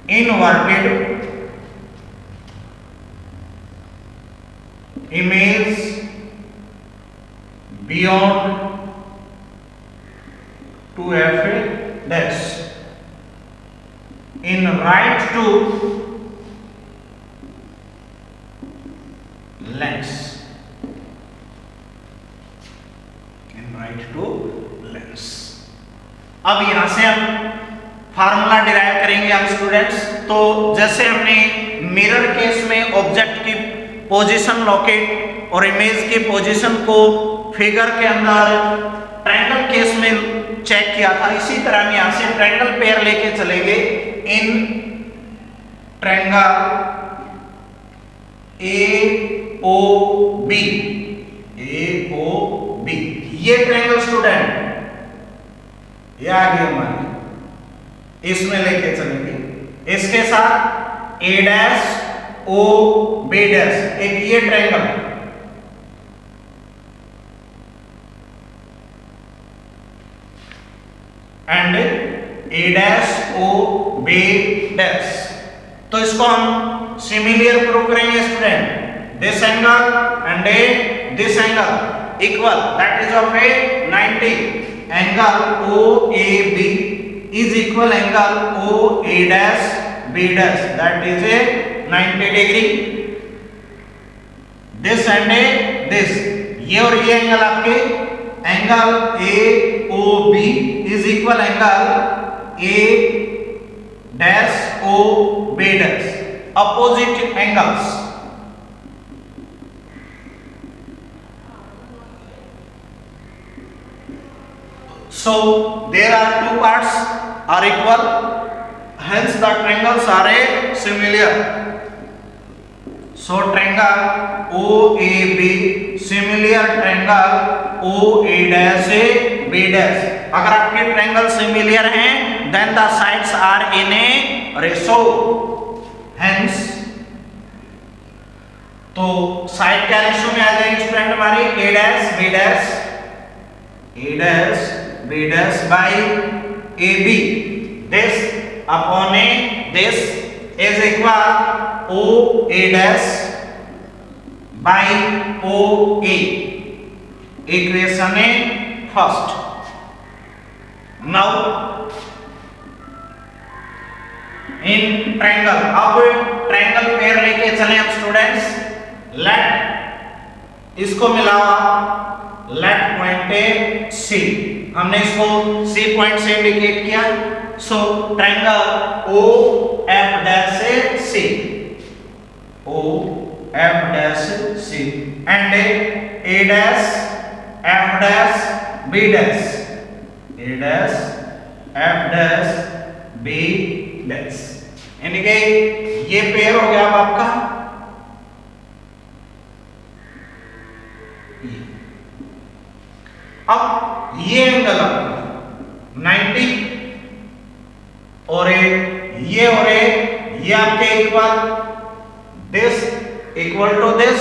inverted image beyond 2f dash in right to lens, in right to lens. अब यहां से हम formula derive करेंगे हम students. तो जैसे हमने mirror case में ऑब्जेक्ट की पोजीशन लोकेट और इमेज की पोजीशन को फिगर के अंदर ट्रायंगल केस में चेक किया था, इसी तरह हम यहां से ट्रायंगल पेयर लेके चलेंगे। इन ट्रायंगल AOB, ये ट्रायंगल स्टूडेंट ये आगे हमारे इसमें लेके चलेंगे। इसके साथ A dash O B dash एक ये triangle and A dash O B dash. तो इसको हम सिमिलर प्रूव करेंगे student. This angle and this angle equal, that is of A 90। Angle OAB is equal angle OA dash B dash, that is a 90 degree। this and this, ये और ये angle आपके angle AOB is equal angle A dash OB dash, opposite angles। So there are two parts are equal, hence the triangles are a similar। So triangle OAB similar triangle OA dash B dash। अगर आपके triangle similar हैं then the sides are in a ratio, hence तो side क्या ratio में आ जाएंगे student हमारी A dash B dash B dash by AB, this upon a this is equal OA dash by OA, equation first। now in triangle, अब triangle pair लेके चले हम students. Late इसको मिलावा लेट पॉइंट C, हमने इसको C point से indicate किया। So triangle OF dash C, OF dash C and A dash F dash B dash, A dash F dash B dash, यानी कि ये पेयर हो गया अब आपका। अब ये एंगल 90 और ये आपके equal, this equal to this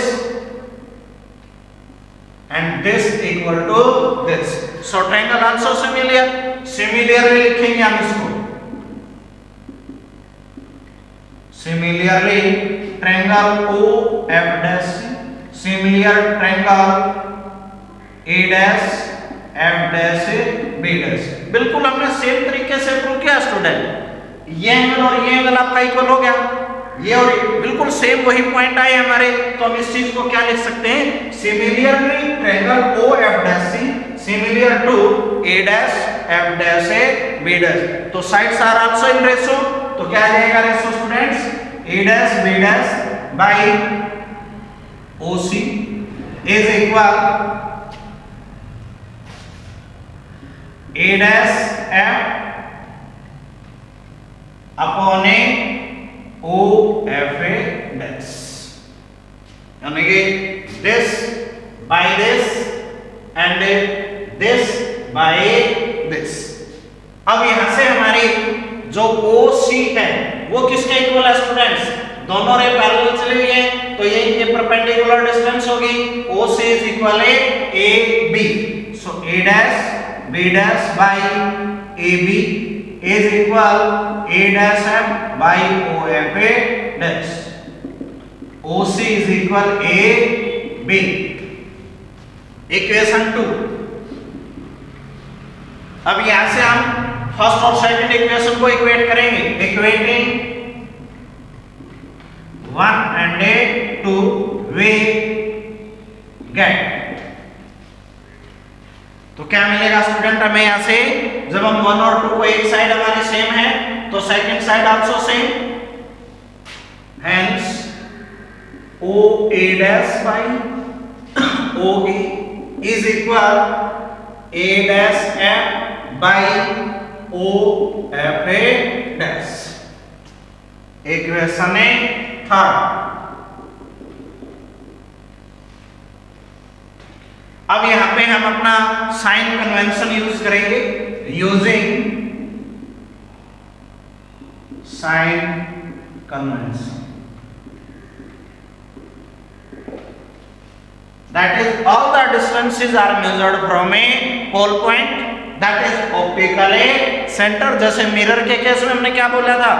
and this equal to this. So triangle also similarly लिखेंगे हम इसको। Similarly triangle OF dash similar triangle A dash F dash B dash. बिल्कुल हमने सेम तरीके से प्रूव किया स्टूडेंट। ये एंगल और ये एंगल आपका इक्वल हो गया, ये और बिल्कुल सेम वही पॉइंट आए हमारे। तो हम इस चीज को क्या लिख सकते हैं, similarly triangle OF dash similar to A dash F dash B dash. तो sides are also in ratio, तो क्या आ जाएगा ratio students, A dash B dash by O C is equal A dash F upon A O F A dash, यानी कि this by this and this by this. अब यहां से हमारी जो ओ सी है वो किसके इक्वल है स्टूडेंट्स, दोनों रे पैरेलल चली हुई है तो ये इनके परपेंडिकुलर डिस्टेंस होगी, O C is equal A B, so A dash B dash by A B is equal A dash F by O F A dash, O C is equal A B. Equation 2, अब यहां से हम first और second equation को equate करेंगे, equating 1 and 2 we get, तो क्या मिलेगा स्टूडेंट हमें यहां से, जब हम 1 और 2 को एक साइड हमारी सेम है तो second side also same, hence O A dash by O A is equal A dash F by O F A dash. Equation third, अब यहां पे हम अपना साइन कन्वेंशन यूज करेंगे, using sign convention, that is all the distances are measured from a pole point that is optically center। जैसे mirror के case में हमने क्या बोला था,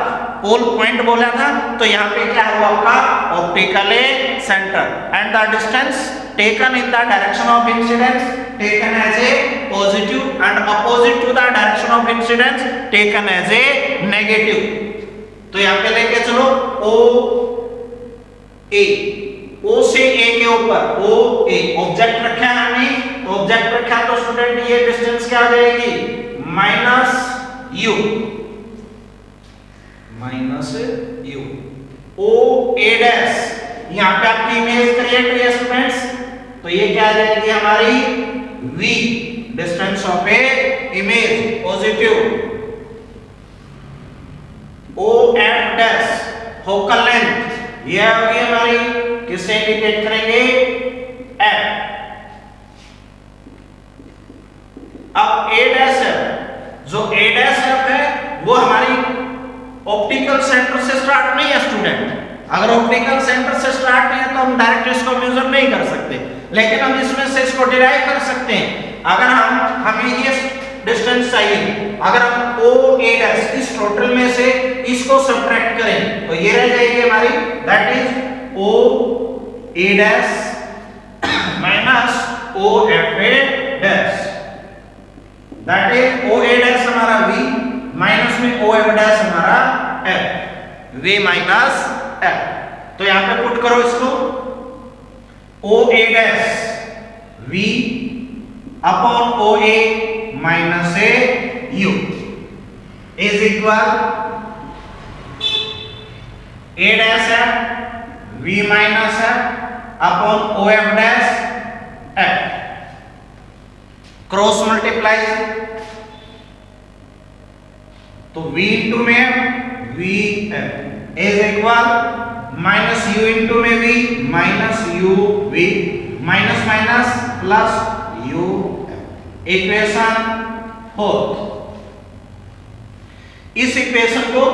पोल पॉइंट बोला था, तो यहाँ पे क्या हुआ आपका optically centre, and the distance taken in the direction of incidence taken as a positive and opposite to the direction of incidence taken as a negative. तो यहाँ पे लेके चलो ओ ए, ओ से ए के ऊपर ओ ए ऑब्जेक्ट रखा है हमने, तो ऑब्जेक्ट रखा तो स्टूडेंट ये डिस्टेंस क्या आ जाएगी, minus u, minus u. O A dash, यहां पे आपकी इमेज क्रिएट हुई है स्टूडेंट्स, तो ये क्या आ जाएगी हमारी v, distance of a image positive. O F dash focal length, ये होगी हमारी, किससे इंडिकेट करेंगे, एफ। अब ए डैश एफ, जो ए डैश एफ है वो हमारी ऑप्टिकल सेंटर से स्टार्ट नहीं है स्टूडेंट, अगर ऑप्टिकल सेंटर से स्टार्ट नहीं है तो हम डायरेक्ट इसको मेजर नहीं कर सकते, लेकिन हम इसमें से इसको डिराइव कर सकते हैं। अगर हमें ये डिस्टेंस चाहिए, अगर हम ओ ए डैश इस टोटल में से इसको सब्ट्रैक्ट करें तो ये रह जाएगी हमारी, that is O A dash minus O F A dash, that is O A dash हमारा वी माइनस में ओ एफ डैश हमारा एफ, वी माइनस एफ। तो यहां पे पुट करो इसको, O A dash V upon O A minus A U is equal A dash F V minus F upon O F dash F, cross multiply, तो v into में V F is equal minus u into में v minus u v minus minus plus u f. Equation 4, इस इक्वेशन को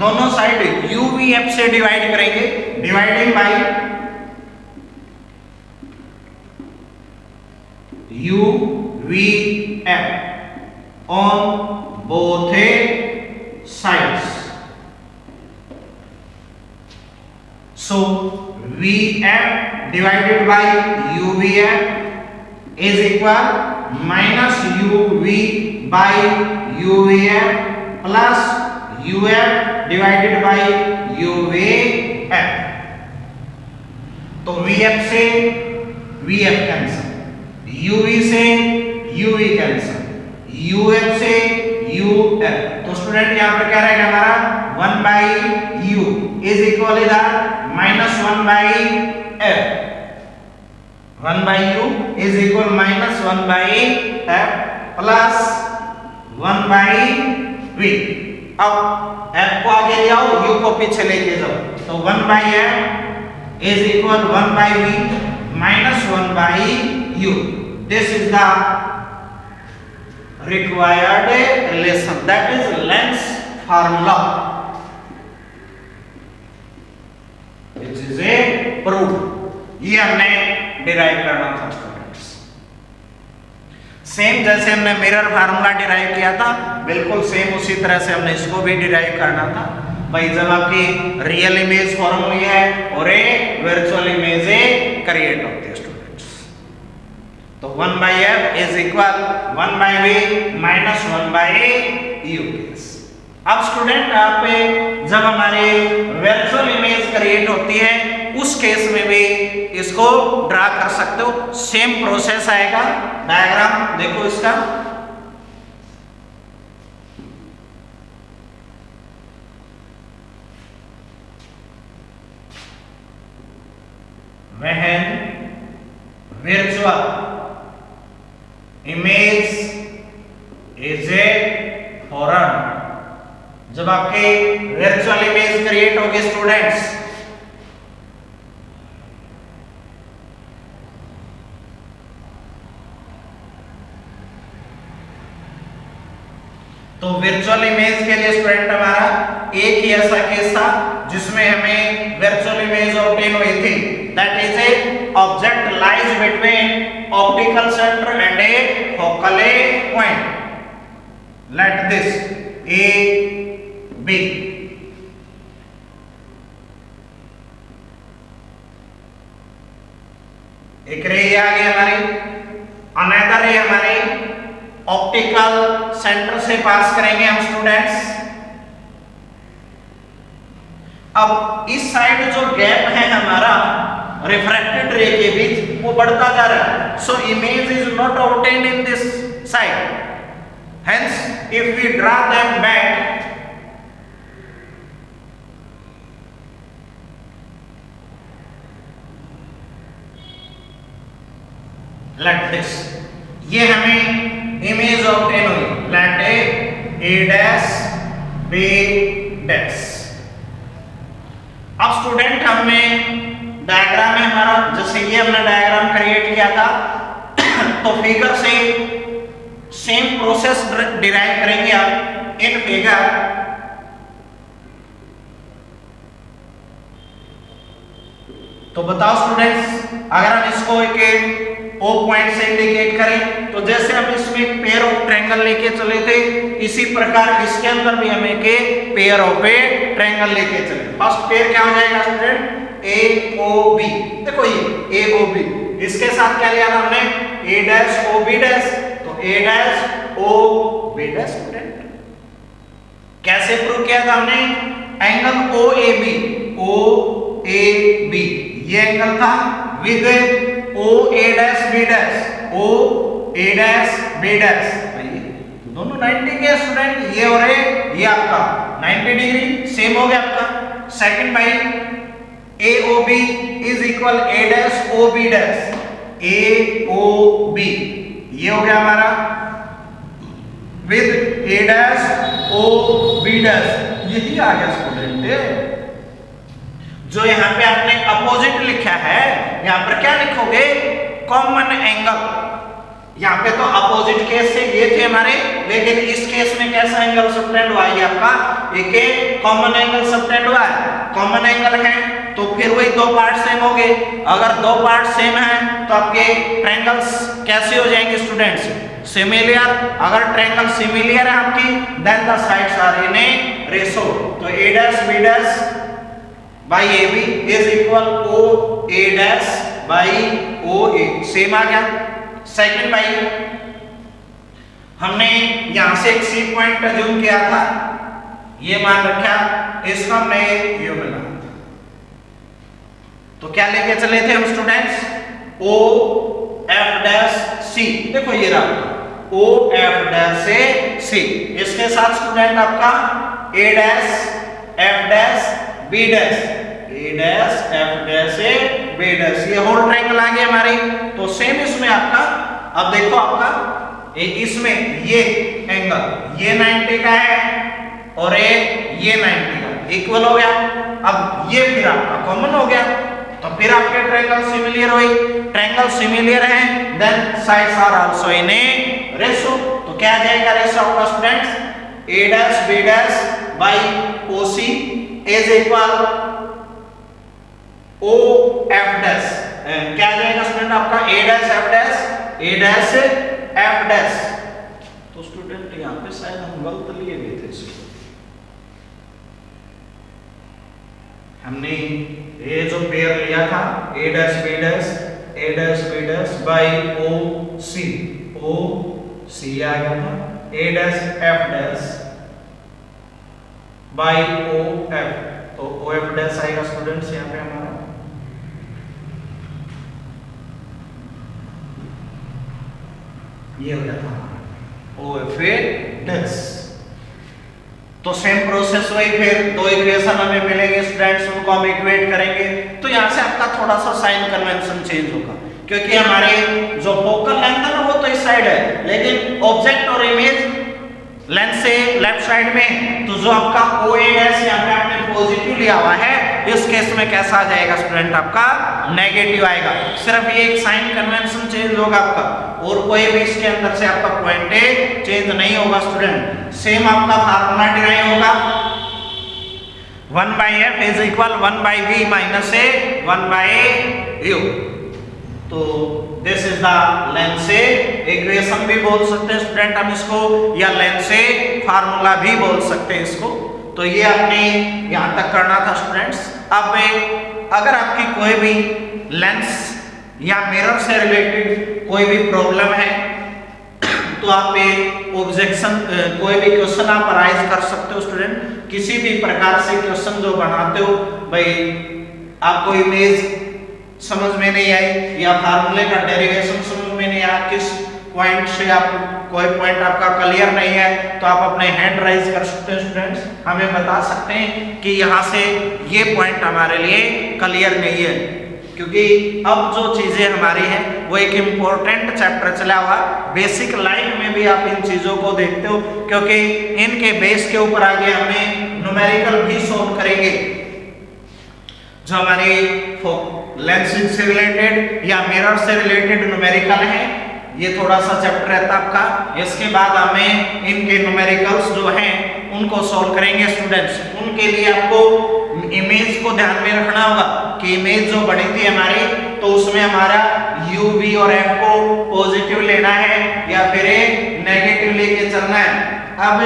दोनों side u v f से divide करेंगे, dividing by u v f on both sides, so vf divided by uvf is equal minus uv by uvf plus uf divided by uvf। तो vf से vf cancel, uv से uv cancel, uf से uf, तो student यहां पर क्या रहेगा हमारा 1 by u is equal to minus 1 by f. 1 by u is equal minus 1 by f plus 1 by v. अब f को आगे ले आओ, u को पीछे लेके जाओ, तो 1 by f is equal 1 by v minus 1 by u. This is the required relation, that is Lenz's formula, which is a proof. ये हमने डिराइव करना था स्टूडेंट्स। सेम जैसे हमने मिरर फार्मूला डिराइव किया था, बिल्कुल सेम उसी तरह से हमने इसको भी डिराइव करना था। भाई जब आपकी रियल इमेज फॉर्म हुई है और एक वर्चुअल इमेज क्रिएट होती है स्टूडेंट्स, तो 1 by f is equal 1 by v minus 1 by u. अब स्टूडेंट आप जब हमारी वर्चुअल इमेज क्रिएट होती है उस केस में भी इसको ड्रा कर सकते हो, सेम प्रोसेस आएगा। डायग्राम देखो इसका, when virtual image is a foreign, जब आपके वर्चुअल इमेज क्रिएट होगी स्टूडेंट्स, तो वर्चुअल इमेज के लिए स्टूडेंट हमारा एक ही ऐसा केस था जिसमें हमें वर्चुअल इमेज ऑब्टेन हुई थी, that is a object lies between optical centre and a focal point, let this A B. एक रे आ गई हमारी, अनदर रे हमारी ऑप्टिकल सेंटर से पास करेंगे हम स्टूडेंट्स। अब इस साइड जो गैप है हमारा रिफ्रैक्टेड रे के बीच वो बढ़ता जा रहा है, so image is not obtained in this side, hence if we draw them back, let this, ये हमें इमेज ऑब्टेन हुई, let A dash B dash. अब स्टूडेंट हमने डायग्राम है हमारा, जैसे ये हमने डायग्राम क्रिएट किया था तो फिगर से सेम प्रोसेस डिराइव करेंगे आप इन फिगर। तो बताओ स्टूडेंट्स, अगर हम इसको एक O पॉइंट से इंडिकेट करें तो जैसे हम इसमें एक पेयर ऑफ ट्रायंगल लेके चले थे, इसी प्रकार इसके अंदर भी हमें के पेयर ऑफ ए ट्रायंगल लेके चले। फर्स्ट पेयर क्या हो जाएगा स्टूडेंट? AOB। देखो ये AOB, इसके साथ क्या लिया था हमने? A डैश OB डैश, तो A dash OB dash. Student कैसे प्रूव किया था हमने? एंगल OAB, ये एंगल था with OA dash B dash, OA dash B dash, दोनों 90 के स्टूडेंट, ये और ये आपका 90 डिग्री सेम हो गया आपका। सेकंड भाई AOB is equal A dash OB dash, AOB ये हो गया हमारा with A dash OB dash, यही आ गया स्टूडेंट। जो यहाँ पे आपने अपोजिट लिखा है, यहाँ पर क्या लिखोगे? Common angle. यहाँ पे तो अपोजिट केस से ये थे हमारे, लेकिन इस केस में कैसा एंगल सबटेंड हुआ? ये आपका एक कॉमन एंगल सबटेंड हुआ है। कॉमन एंगल है तो फिर वही दो पार्ट सेम हो गए। अगर दो पार्ट सेम है तो आपके ट्रायंगल्स कैसे हो जाएंगे स्टूडेंट्स? सिमिलर। अगर ट्रायंगल सिमिलर है आपकी, then the sides are in a ratio. तो A dash B dash by AB is equal OA dash by OA, same आ गया। सेकंड भाई हमने यहां से एक सी पॉइंट अज्यूम किया था, ये मान रखा, इसको हमने ये मिला, तो क्या लेके चले थे हम स्टूडेंट्स? OF dash C। देखो ये रहा OF डैश से C, इसके साथ स्टूडेंट आपका A dash F dash B dash, A dash F dash A B dash, ये होल ट्रायंगल आ गया हमारे। तो सेम इसमें आपका, अब देखो आपका इसमें ये एंगल ये 90 का है और ये 90 का, इक्वल हो गया। अब ये फिर आपका कॉमन हो गया, तो फिर आपके ट्रायंगल सिमिलर हुई, ट्रायंगल सिमिलर है, then sides are also in a ratio. तो क्या आ जाएगा रेशो आपका students, A dash B dash by O C is equal O F dash. क्या आ जाएगा स्टूडेंट आपका, A dash F dash, A dash F dash. तो स्टूडेंट यहाँ पे शायद हम गलत लिए गए थे इसको, हमने ये जो पेयर लिया था A dash B dash, A dash B dash by O C आ गया था, A dash F dash by O F, तो ओ एफ डैश आएगा स्टूडेंट्स यहाँ पे हमारा। ये हो जाता है ओ एफ ए डैश। तो सेम प्रोसेस वही, फिर दो इक्वेशन हमें मिलेंगे स्टूडेंट्स, उनको हम इक्वेट करेंगे। तो यहाँ से आपका थोड़ा सा साइन कन्वेंशन चेंज होगा, क्योंकि हमारे जो फोकल लेंथ है ना वो तो इस साइड है, लेकिन ऑब्जेक्ट और इमेज लेंथ से लेफ्ट साइड में, तो जो आपका ओ ए डैश यहाँ पे आपने पॉजिटिव लिया हुआ है, इस केस में कैसा आ जाएगा स्टूडेंट आपका नेगेटिव आएगा। सिर्फ ये एक साइन कन्वेंशन चेंज होगा आपका, और कोई भी इसके अंदर से आपका पॉइंट चेंज नहीं होगा स्टूडेंट। सेम आपका फार्मूला डिराइव होगा, 1/f is equal 1/v minus a 1/u। तो दिस इज द लेंथ से इक्वेशन भी बोल सकते हैं स्टूडेंट हम इसको, या लेंथ से फार्मूला भी बोल सकते हैं इसको। तो ये आपने यहाँ तक करना था स्टूडेंट्स। अब अगर आपकी कोई भी लेंस या मिरर से रिलेटेड कोई भी प्रॉब्लम है, तो आप ऑब्जेक्शन कोई भी क्वेश्चन आप राइज कर सकते हो स्टूडेंट। किसी भी प्रकार से क्वेश्चन जो बनाते हो, भाई आपको इमेज समझ में नहीं आई या फार्मूले का डेरिवेशन समझ में नहीं आया, किस पॉइंट से आप कोई पॉइंट आपका क्लियर नहीं है, तो आप अपने हैंड राइज कर सकते हैं स्टूडेंट्स, हमें बता सकते हैं कि यहाँ से ये पॉइंट हमारे लिए क्लियर नहीं है। क्योंकि अब जो चीजें हमारी हैं वो एक इम्पोर्टेंट चैप्टर चला हुआ, बेसिक लाइन में भी आप इन चीजों को देखते हो, क्योंकि इनके बेस के ऊपर आगे हमें न्यूमेरिकल भी सोल्व करेंगे, जो हमारी लेंसिंग से रिलेटेड या मिरर से रिलेटेड न्यूमेरिकल है। ये थोड़ा सा चैप्टर रहता है आपका। इसके बाद हमें इनके न्यूमेरिकल्स जो हैं उनको सॉल्व करेंगे स्टूडेंट्स। उनके लिए आपको इमेज को ध्यान में रखना होगा कि इमेज जो बनी थी हमारी, तो उसमें हमारा u, v और f को पॉजिटिव लेना है या फिर नेगेटिव लेके चलना है। अब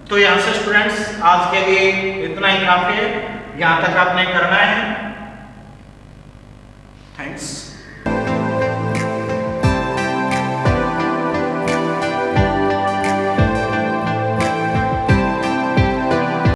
तो यहाँ से स्टूडेंट्स आज के लिए इतना ही काफी है, यहाँ तक आपने करना है।